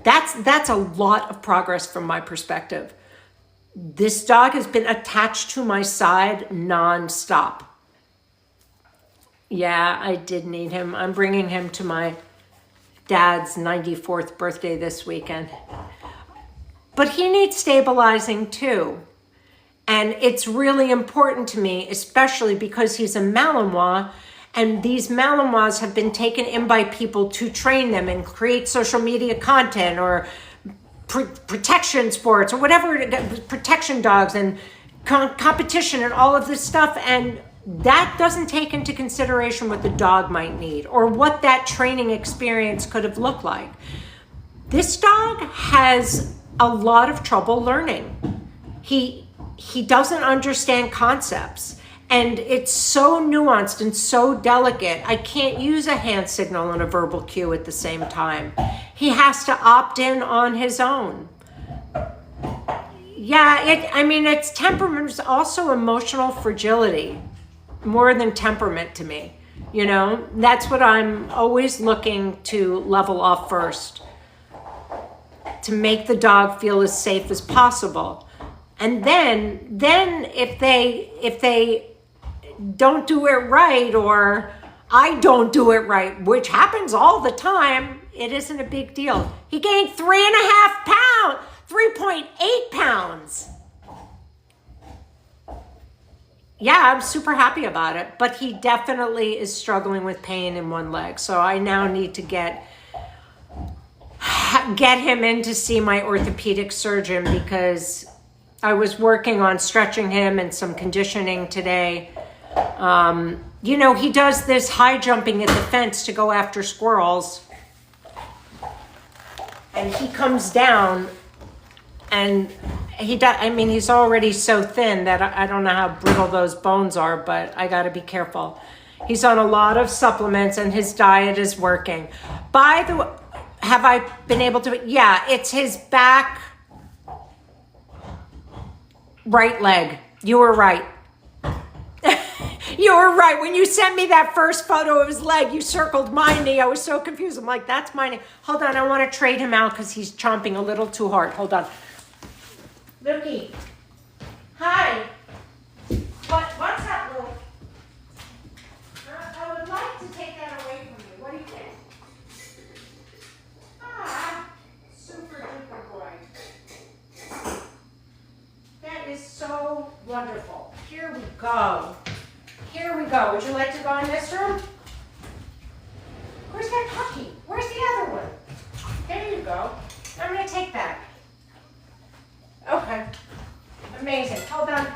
That's a lot of progress from my perspective. This dog has been attached to my side nonstop. Yeah, I did need him. I'm bringing him to my dad's 94th birthday this weekend. But he needs stabilizing too. And it's really important to me, especially because he's a Malinois, and these Malinois have been taken in by people to train them and create social media content or protection sports or whatever, protection dogs and competition and all of this stuff. And that doesn't take into consideration what the dog might need or what that training experience could have looked like. This dog has a lot of trouble learning. He doesn't understand concepts. And it's so nuanced and so delicate. I can't use a hand signal and a verbal cue at the same time. He has to opt in on his own. Yeah, it's temperament is also emotional fragility, more than temperament to me. That's what I'm always looking to level off first, to make the dog feel as safe as possible. And then if they don't do it right, or I don't do it right, which happens all the time, it isn't a big deal. He gained 3.5 pounds, 3.8 pounds. Yeah, I'm super happy about it, but he definitely is struggling with pain in one leg. So I now need to get him in to see my orthopedic surgeon, because I was working on stretching him and some conditioning today. You know, he does this high jumping at the fence to go after squirrels. And he comes down and he's already so thin that I don't know how brittle those bones are, but I got to be careful. He's on a lot of supplements and his diet is working. By the way, have I been able to? Yeah, it's his back right leg. You were right. You were right. When you sent me that first photo of his leg, you circled my knee. I was so confused. I'm like, that's my knee. Hold on. I want to trade him out because he's chomping a little too hard. Hold on. Looky. Hi. What's that little? I would like to take that away from you. What do you think? Ah, super duper boy. That is so wonderful. Here we go. Here we go. Would you like to go in this room? Where's that puppy? Where's the other one? There you go. I'm going to take that. Okay. Amazing. Hold on.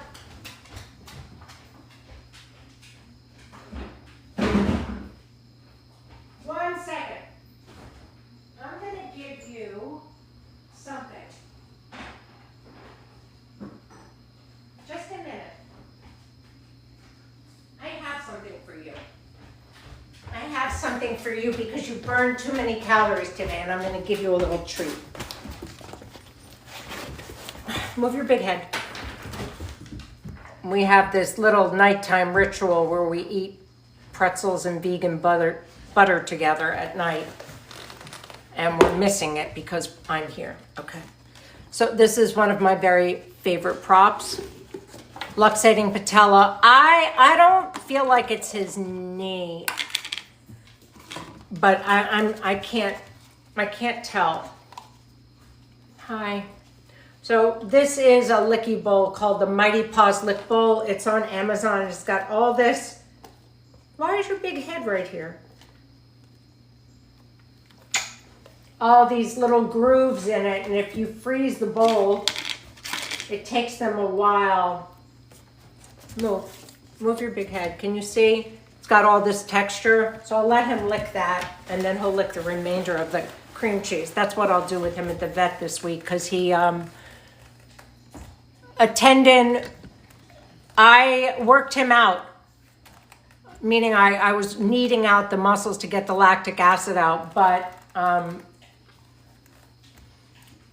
One second. I'm going to give you something. Just a minute. I have something for you. I have something for you because you burned too many calories today, and I'm going to give you a little treat. Move your big head. We have this little nighttime ritual where we eat pretzels and vegan butter together at night. And we're missing it because I'm here. Okay. So this is one of my very favorite props. Luxating patella. I don't feel like it's his knee, but I can't tell. Hi. So this is a licky bowl called the Mighty Paws Lick Bowl. It's on Amazon. It's got all this. Why is your big head right here? All these little grooves in it, and if you freeze the bowl, it takes them a while. Move your big head. Can you see? It's got all this texture. So I'll let him lick that, and then he'll lick the remainder of the cream cheese. That's what I'll do with him at the vet this week, because he, a tendon, I worked him out, meaning I was kneading out the muscles to get the lactic acid out, but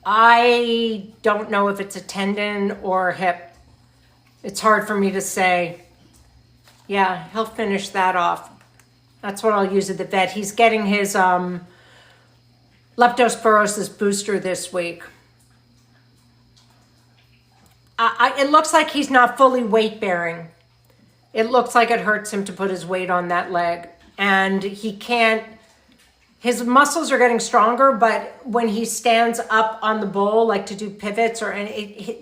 I don't know if it's a tendon or hip. It's hard for me to say. Yeah, he'll finish that off. That's what I'll use at the vet. He's getting his leptospirosis booster this week. It looks like he's not fully weight bearing. It looks like it hurts him to put his weight on that leg. And he can't, his muscles are getting stronger, but when he stands up on the bowl, like to do pivots, or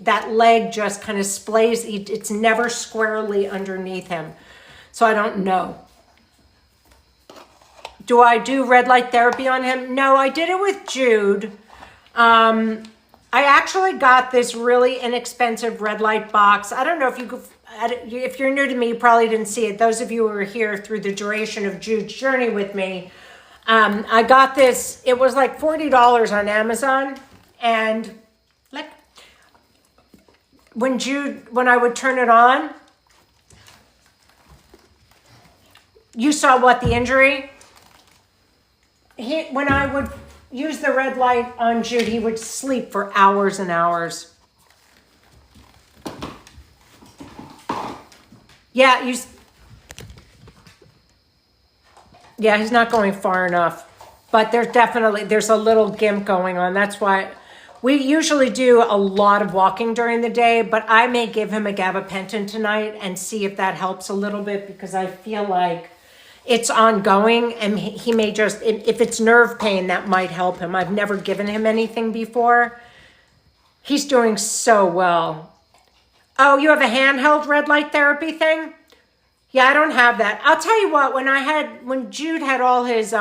that leg just kind of splays. It's never squarely underneath him. So I don't know. Do I do red light therapy on him? No, I did it with Jude. I actually got this really inexpensive red light box. I don't know if you could, if you're new to me, you probably didn't see it. Those of you who were here through the duration of Jude's journey with me, I got this. It was like $40 on Amazon, and like when I would turn it on, you saw what the injury. When I would use the red light on Jude, he would sleep for hours and hours. Yeah, he's not going far enough, but there's a little gimp going on. That's why We usually do a lot of walking during the day, but I may give him a gabapentin tonight and see if that helps a little bit, because I feel like it's ongoing and he may just, if it's nerve pain, that might help him. I've never given him anything before. He's doing so well. Oh, you have a handheld red light therapy thing? Yeah, I don't have that. I'll tell you what, when Jude had all his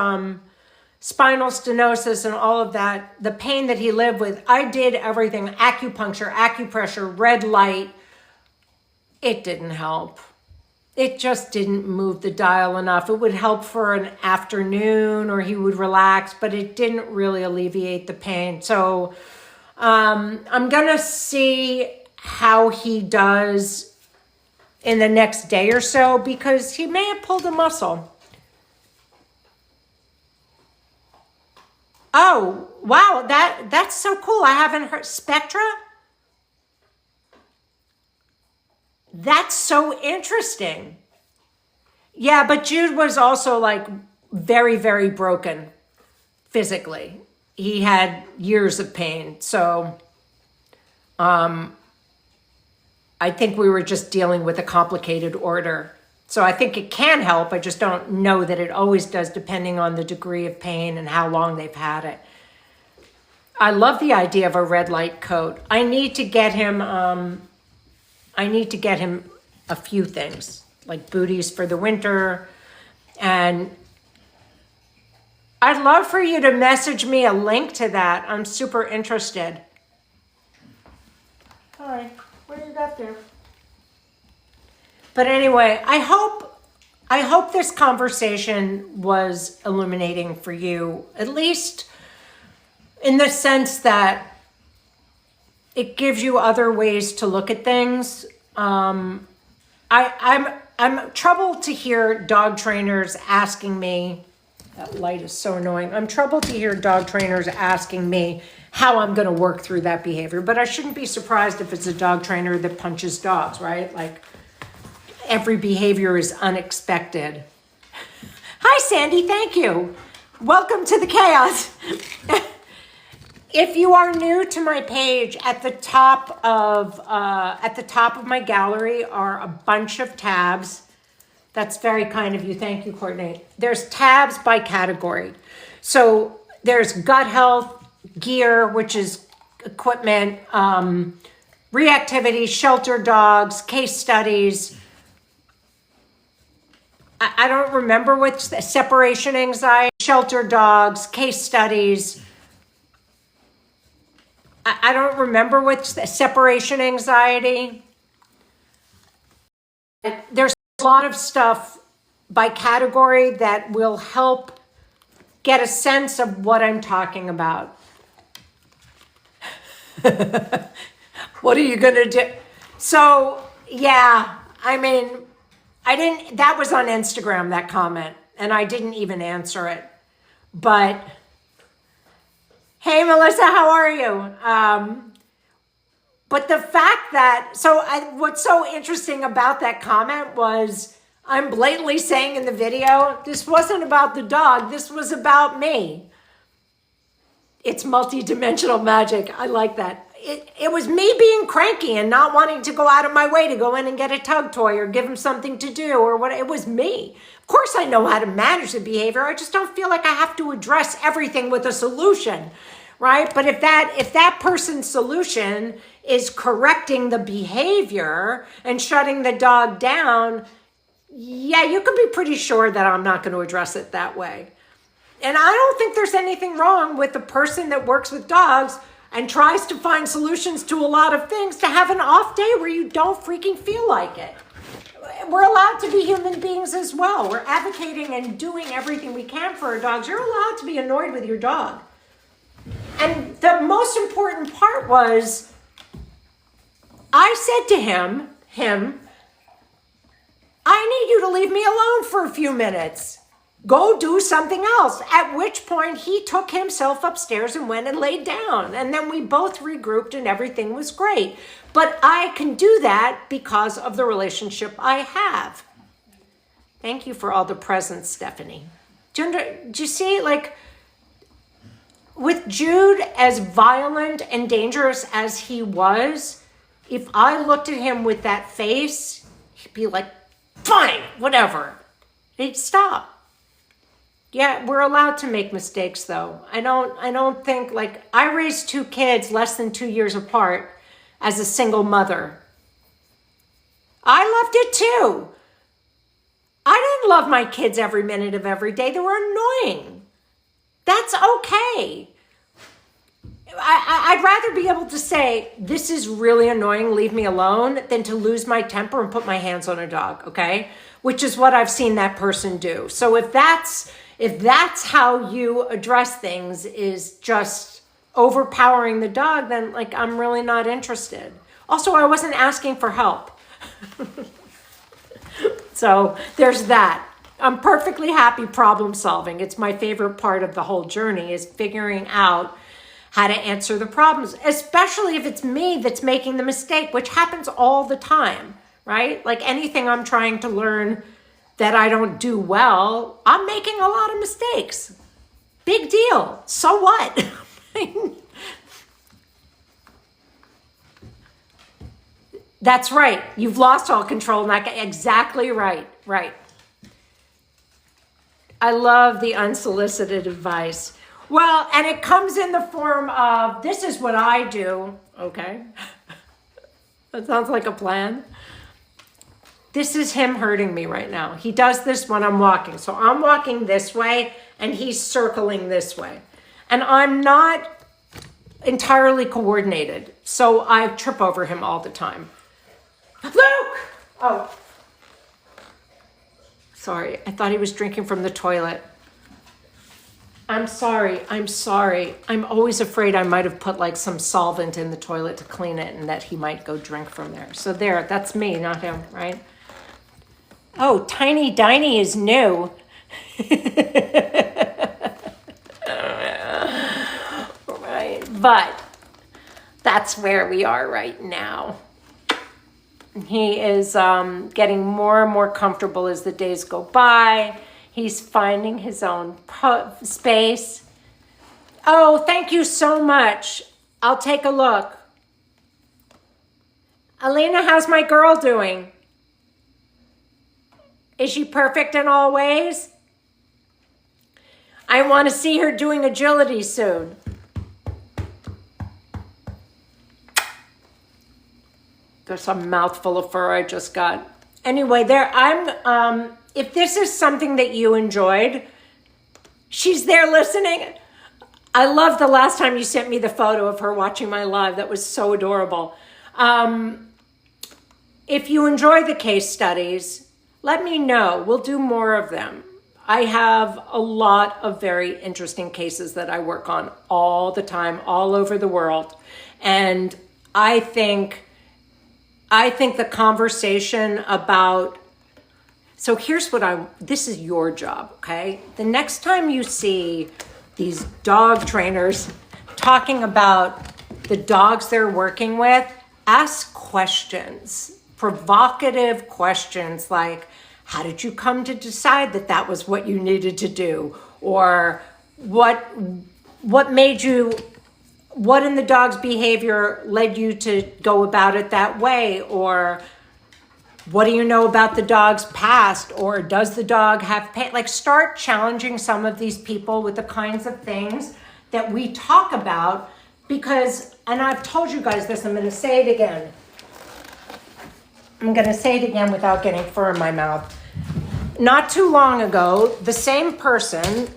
spinal stenosis and all of that, the pain that he lived with, I did everything, acupuncture, acupressure, red light. It didn't help. It just didn't move the dial enough. It would help for an afternoon or he would relax, but it didn't really alleviate the pain. So I'm gonna see how he does in the next day or so, because he may have pulled a muscle. Oh, wow, that's so cool. I haven't heard Spectra. That's so interesting. Yeah, but Jude was also like very, very broken physically. He had years of pain. So I think we were just dealing with a complicated order. So I think it can help. I just don't know that it always does, depending on the degree of pain and how long they've had it. I love the idea of a red light coat. I need to get him a few things, like booties for the winter. And I'd love for you to message me a link to that. I'm super interested. All right, what do you got there? But anyway, I hope this conversation was illuminating for you, at least in the sense that it gives you other ways to look at things. I'm troubled to hear dog trainers asking me, that light is so annoying. I'm troubled to hear dog trainers asking me how I'm going to work through that behavior, but I shouldn't be surprised if it's a dog trainer that punches dogs, right? Like, every behavior is unexpected. Hi, Sandy. Thank you. Welcome to the chaos. If you are new to my page, at the top of my gallery are a bunch of tabs. That's very kind of you. Thank you, Courtney. There's tabs by category. So there's gut health, gear, which is equipment, reactivity, shelter dogs, case studies. I don't remember which, separation anxiety, shelter dogs, case studies. I don't remember which, separation anxiety. There's a lot of stuff by category that will help get a sense of what I'm talking about. What are you gonna do? So, yeah, I mean, that was on Instagram, that comment, and I didn't even answer it. But, hey, Melissa, how are you? But the fact that, what's so interesting about that comment was I'm blatantly saying in the video, this wasn't about the dog, this was about me. It's multi-dimensional magic. I like that. It was me being cranky and not wanting to go out of my way to go in and get a tug toy or give him something to do or what. It was me. Of course I know how to manage the behavior. I just don't feel like I have to address everything with a solution, right? But if that person's solution is correcting the behavior and shutting the dog down, yeah, you can be pretty sure that I'm not going to address it that way. And I don't think there's anything wrong with the person that works with dogs and tries to find solutions to a lot of things to have an off day where you don't freaking feel like it. We're allowed to be human beings as well. We're advocating and doing everything we can for our dogs. You're allowed to be annoyed with your dog. And the most important part was, I said to him, I need you to leave me alone for a few minutes. Go do something else. At which point he took himself upstairs and went and laid down. And then we both regrouped and everything was great. But I can do that because of the relationship I have. Thank you for all the presents, Stephanie. Do you see, like, with Jude, as violent and dangerous as he was, if I looked at him with that face, he'd be like, fine, whatever. He'd stop. Yeah, we're allowed to make mistakes though. I don't think, like, I raised 2 kids less than 2 years apart as a single mother. I loved it too. I didn't love my kids every minute of every day. They were annoying. That's okay. I'd rather be able to say, this is really annoying, leave me alone, than to lose my temper and put my hands on a dog, okay? Which is what I've seen that person do. So if that's how you address things, is just overpowering the dog, then like I'm really not interested. Also, I wasn't asking for help. So there's that. I'm perfectly happy problem solving. It's my favorite part of the whole journey, is figuring out how to answer the problems, especially if it's me that's making the mistake, which happens all the time, right? Like anything I'm trying to learn that I don't do well, I'm making a lot of mistakes. Big deal. So what? That's right. You've lost all control. Exactly right. Right. I love the unsolicited advice. Well, and it comes in the form of, this is what I do. Okay. That sounds like a plan. This is him hurting me right now. He does this when I'm walking. So I'm walking this way and he's circling this way. And I'm not entirely coordinated. So I trip over him all the time. Luke! Oh. Sorry, I thought he was drinking from the toilet. I'm sorry. I'm always afraid I might have put like some solvent in the toilet to clean it and that he might go drink from there. So there, that's me, not him, right? Oh, Tiny Diney is new. Right, but that's where we are right now. He is getting more and more comfortable as the days go by. He's finding his own space. Oh, thank you so much. I'll take a look. Alina, how's my girl doing? Is she perfect in all ways? I want to see her doing agility soon. There's a mouthful of fur I just got. Anyway, if this is something that you enjoyed, she's there listening. I love the last time you sent me the photo of her watching my live. That was so adorable. If you enjoy the case studies, let me know. We'll do more of them. I have a lot of very interesting cases that I work on all the time, all over the world. And I think the conversation about, so here's what this is your job, okay? The next time you see these dog trainers talking about the dogs they're working with, ask questions, provocative questions like, how did you come to decide that that was what you needed to do? Or what in the dog's behavior led you to go about it that way? Or what do you know about the dog's past? Or does the dog have pain? Like, start challenging some of these people with the kinds of things that we talk about, because, and I've told you guys this, I'm going to say it again. I'm going to say it again without getting fur in my mouth. Not too long ago, the same person,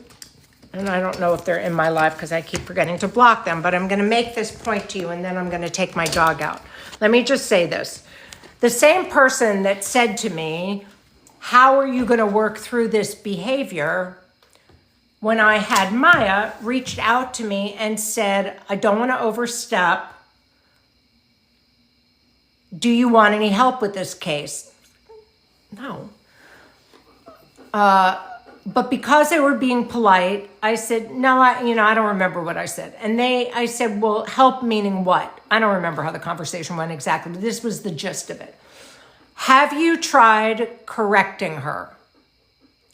and I don't know if they're in my life because I keep forgetting to block them, but I'm going to make this point to you and then I'm going to take my dog out. Let me just say this. The same person that said to me, how are you going to work through this behavior? When I had Maya, reached out to me and said, I don't want to overstep. Do you want any help with this case? No. But because they were being polite, I said, no, I don't remember what I said. And I said, well, help meaning what? I don't remember how the conversation went exactly, but this was the gist of it. Have you tried correcting her?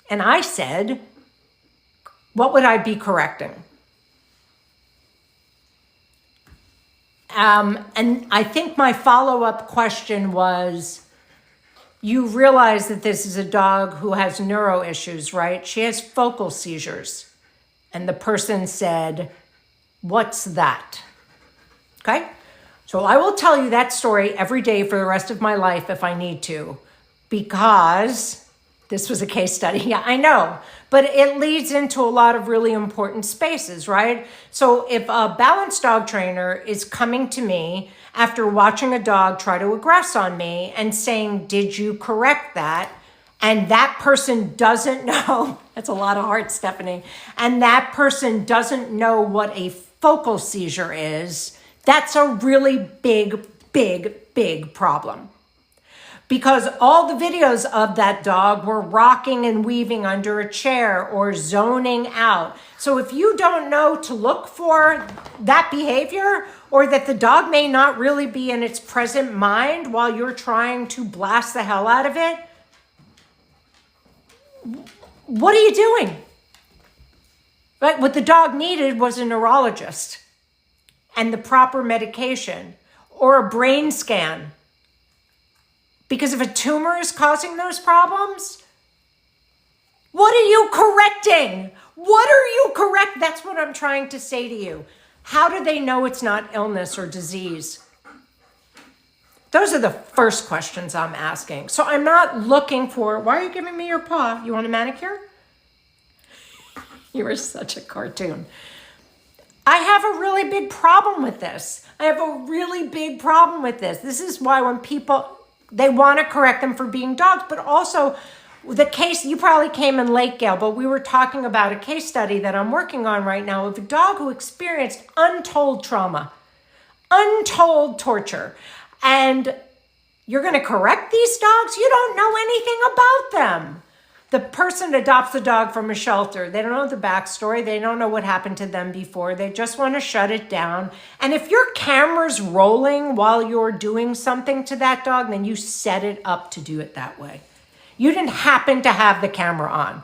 And I said, what would I be correcting? And I think my follow-up question was, you realize that this is a dog who has neuro issues, right? She has focal seizures. And the person said, what's that? Okay? So I will tell you that story every day for the rest of my life if I need to, because this was a case study. Yeah, I know, but it leads into a lot of really important spaces, right? So if a balanced dog trainer is coming to me after watching a dog try to aggress on me and saying, did you correct that? And that person doesn't know, that's a lot of heart, Stephanie, and that person doesn't know what a focal seizure is, that's a really big problem. Because all the videos of that dog were rocking and weaving under a chair or zoning out. So if you don't know to look for that behavior, or that the dog may not really be in its present mind while you're trying to blast the hell out of it, what are you doing? Right? What the dog needed was a neurologist and the proper medication or a brain scan. Because if a tumor is causing those problems, what are you correcting? What are you correct? That's what I'm trying to say to you. How do they know it's not illness or disease? Those are the first questions I'm asking. So I'm not looking for, why are you giving me your paw? You want a manicure? You are such a cartoon. I have a really big problem with this. I have a really big problem with this. This is why when people, they want to correct them for being dogs, but also the case, you probably came in late, Gail, but we were talking about a case study that I'm working on right now of a dog who experienced untold trauma, untold torture. And you're going to correct these dogs? You don't know anything about them. The person adopts the dog from a shelter. They don't know the backstory. They don't know what happened to them before. They just want to shut it down. And if your camera's rolling while you're doing something to that dog, then you set it up to do it that way. You didn't happen to have the camera on.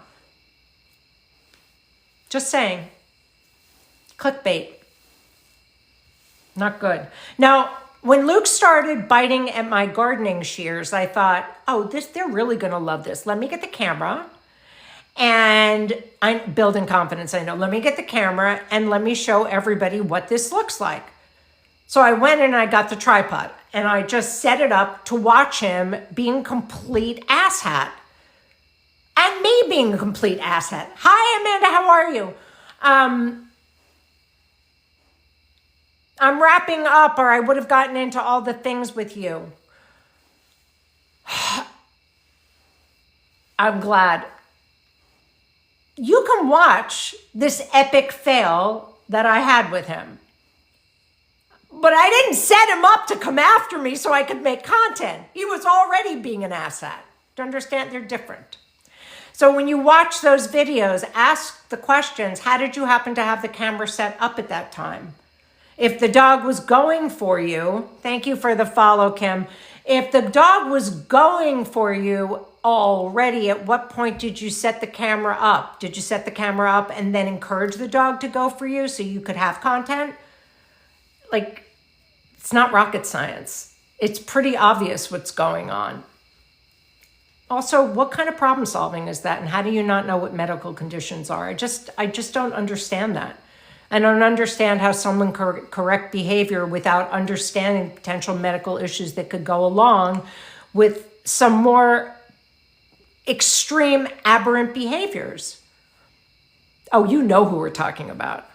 Just saying. Clickbait. Not good. Now, when Luke started biting at my gardening shears, I thought, oh, they're really going to love this. Let me get the camera. And I'm building confidence, I know. Let me get the camera and let me show everybody what this looks like. So I went and I got the tripod and I just set it up to watch him being complete asshat. And me being a complete asshat. Hi, Amanda, how are you? I'm wrapping up, or I would have gotten into all the things with you. I'm glad. You can watch this epic fail that I had with him. But I didn't set him up to come after me so I could make content. He was already being an asshat. Do you understand? They're different. So when you watch those videos, ask the questions, how did you happen to have the camera set up at that time? If the dog was going for you, thank you for the follow, Kim. If the dog was going for you already, at what point did you set the camera up? Did you set the camera up and then encourage the dog to go for you so you could have content? Like, it's not rocket science. It's pretty obvious what's going on. Also, what kind of problem solving is that? And how do you not know what medical conditions are? I just don't understand that. I don't understand how someone correct behavior without understanding potential medical issues that could go along with some more extreme aberrant behaviors. Oh, you know who we're talking about.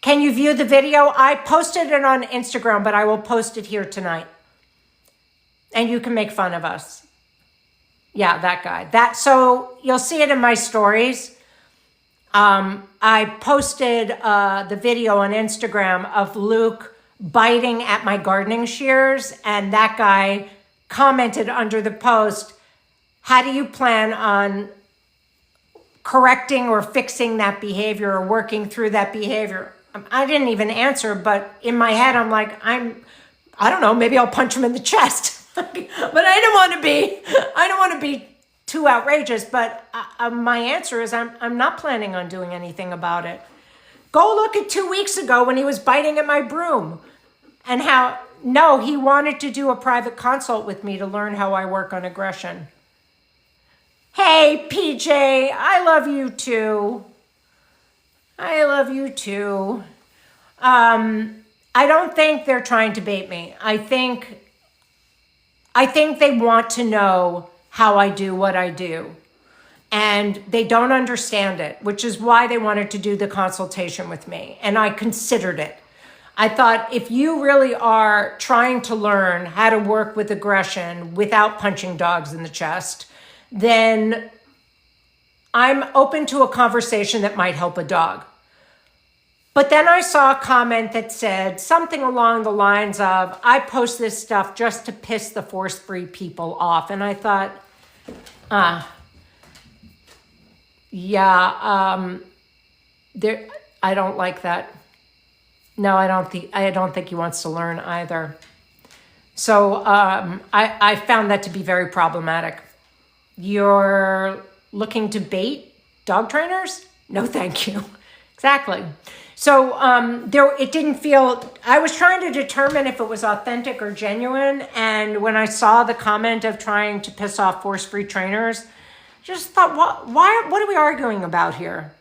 Can you view the video? I posted it on Instagram, but I will post it here tonight. And you can make fun of us. Yeah, that guy. So you'll see it in my stories. I posted the video on Instagram of Luke biting at my gardening shears, and that guy commented under the post, how do you plan on correcting or fixing that behavior or working through that behavior? I didn't even answer, but in my head, I'm like, I don't know, maybe I'll punch him in the chest. But I don't want to be too outrageous, but my answer is I'm not planning on doing anything about it. Go look at 2 weeks ago when he was biting at my broom. And how, no, he wanted to do a private consult with me to learn how I work on aggression. Hey, PJ, I love you too. I love you too. I don't think they're trying to bait me. I think they want to know how I do what I do. And they don't understand it, which is why they wanted to do the consultation with me. And I considered it. I thought, if you really are trying to learn how to work with aggression without punching dogs in the chest, then I'm open to a conversation that might help a dog. But then I saw a comment that said something along the lines of, I post this stuff just to piss the force-free people off. And I thought, I don't like that. No, I don't think he wants to learn either. So I found that to be very problematic. You're looking to bait dog trainers? No, thank you. Exactly. So it didn't feel, I was trying to determine if it was authentic or genuine. And when I saw the comment of trying to piss off force-free trainers, just thought, what are we arguing about here?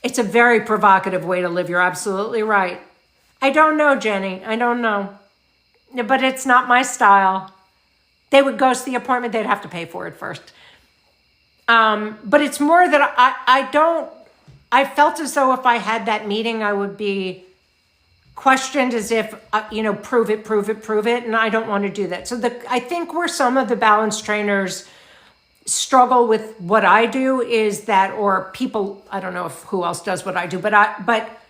It's a very provocative way to live. You're absolutely right. I don't know, Jenny. I don't know. But it's not my style. They would ghost the appointment. They'd have to pay for it first. But it's more that I felt as though if I had that meeting, I would be questioned as if, prove it. And I don't want to do that. So I think where some of the balance trainers struggle with what I do is that, or people, I don't know who else does what I do, but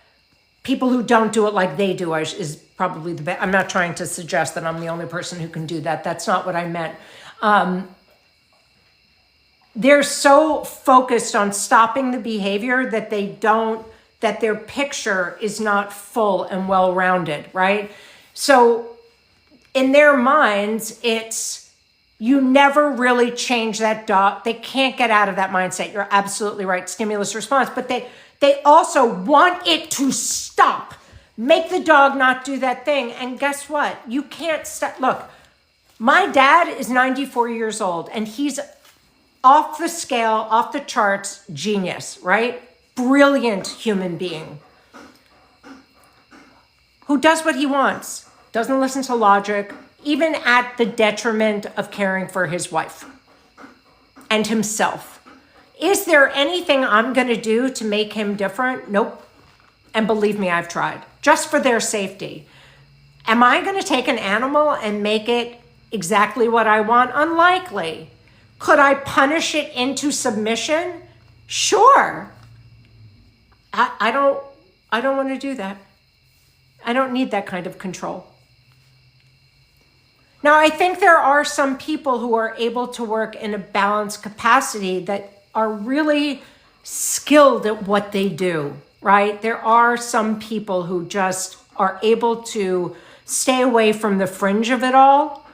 people who don't do it like they do is probably the best. I'm not trying to suggest that I'm the only person who can do that. That's not what I meant. They're so focused on stopping the behavior that that their picture is not full and well-rounded, right? So in their minds, you never really change that dog. They can't get out of that mindset. You're absolutely right. Stimulus response. But they also want it to stop. Make the dog not do that thing. And guess what? You can't stop. Look, my dad is 94 years old and he's off the scale, off the charts, genius, right? Brilliant human being who does what he wants, doesn't listen to logic, even at the detriment of caring for his wife and himself. Is there anything I'm going to do to make him different? Nope. And believe me, I've tried, just for their safety. Am I going to take an animal and make it exactly what I want? Unlikely. Could I punish it into submission? Sure. I don't want to do that. I don't need that kind of control. Now, I think there are some people who are able to work in a balanced capacity that are really skilled at what they do, right? There are some people who just are able to stay away from the fringe of it all.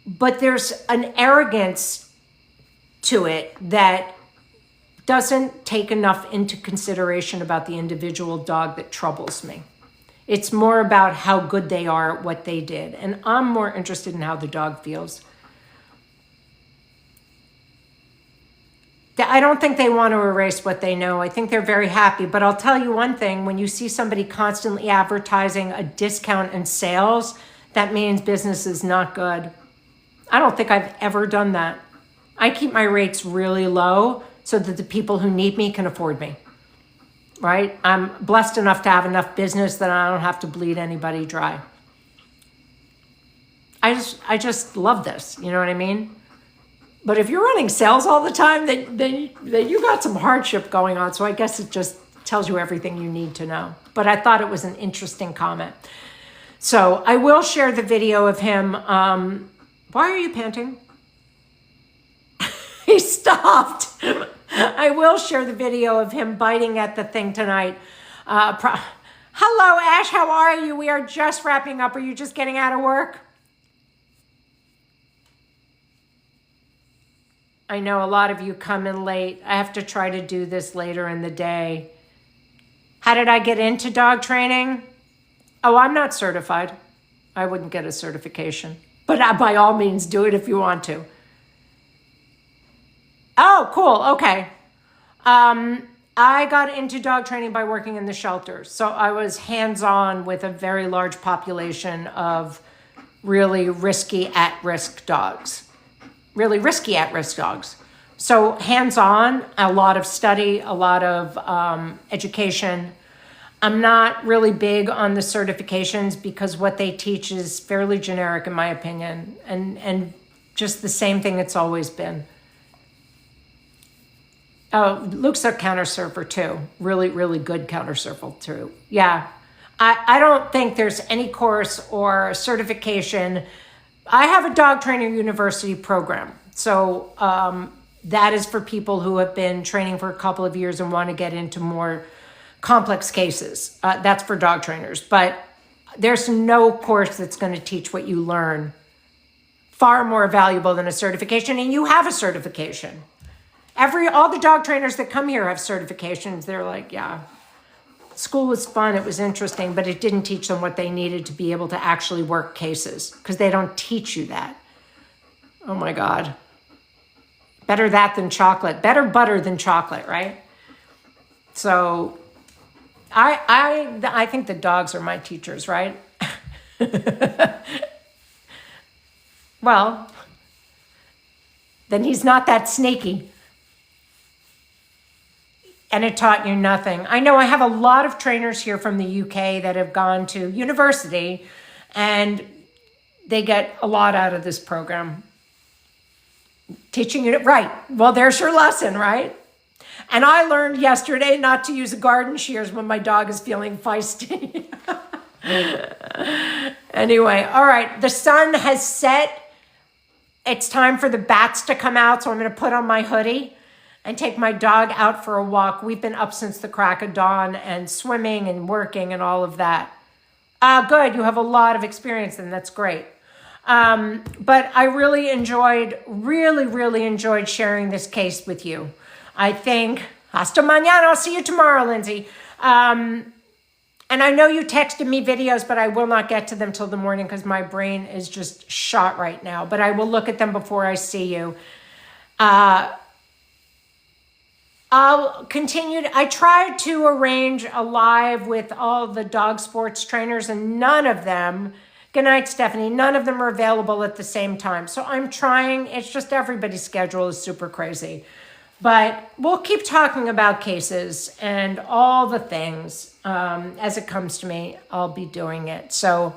But there's an arrogance to it that doesn't take enough into consideration about the individual dog that troubles me. It's more about how good they are at what they did. And I'm more interested in how the dog feels. I don't think they want to erase what they know. I think they're very happy. But I'll tell you one thing, when you see somebody constantly advertising a discount in sales, that means business is not good. I don't think I've ever done that. I keep my rates really low so that the people who need me can afford me. Right? I'm blessed enough to have enough business that I don't have to bleed anybody dry. I just love this. You know what I mean? But if you're running sales all the time, then you got some hardship going on. So I guess it just tells you everything you need to know. But I thought it was an interesting comment. So I will share the video of him. Why are you panting? He stopped. I will share the video of him biting at the thing tonight. Hello, Ash. How are you? We are just wrapping up. Are you just getting out of work? I know a lot of you come in late. I have to try to do this later in the day. How did I get into dog training? Oh, I'm not certified. I wouldn't get a certification. But by all means, do it if you want to. Oh, cool. Okay. I got into dog training by working in the shelters. So I was hands-on with a very large population of really risky at-risk dogs. Really risky at-risk dogs. So hands-on, a lot of study, a lot of education. I'm not really big on the certifications because what they teach is fairly generic in my opinion, and just the same thing it's always been. Oh, Luke's a counter surfer too. Really, really good counter surfer too. Yeah. I don't think there's any course or certification. I have a dog trainer university program. So that is for people who have been training for a couple of years and want to get into more complex cases. That's for dog trainers. But there's no course that's going to teach what you learn. Far more valuable than a certification. And you have a certification. All the dog trainers that come here have certifications. They're like, yeah, school was fun. It was interesting, but it didn't teach them what they needed to be able to actually work cases because they don't teach you that. Oh my God. Better that than chocolate. Better butter than chocolate, right? So I think the dogs are my teachers, right? Well, then he's not that sneaky. And it taught you nothing. I know I have a lot of trainers here from the UK that have gone to university and they get a lot out of this program. Teaching you, right. Well, there's your lesson, right? And I learned yesterday not to use a garden shears when my dog is feeling feisty. Anyway, all right. The sun has set. It's time for the bats to come out. So I'm going to put on my hoodie and take my dog out for a walk. We've been up since the crack of dawn and swimming and working and all of that. Good. You have a lot of experience and that's great. But I really enjoyed sharing this case with you. I think, hasta mañana. I'll see you tomorrow, Lindsay. And I know you texted me videos, but I will not get to them till the morning because my brain is just shot right now. But I will look at them before I see you. I'll continue. I tried to arrange a live with all the dog sports trainers and none of them, good night, Stephanie, none of them are available at the same time. So I'm trying. It's just everybody's schedule is super crazy. But we'll keep talking about cases and all the things. As it comes to me, I'll be doing it. So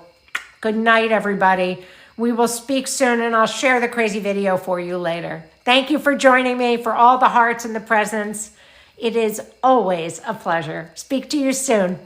good night, everybody. We will speak soon and I'll share the crazy video for you later. Thank you for joining me, for all the hearts and the presents. It is always a pleasure. Speak to you soon.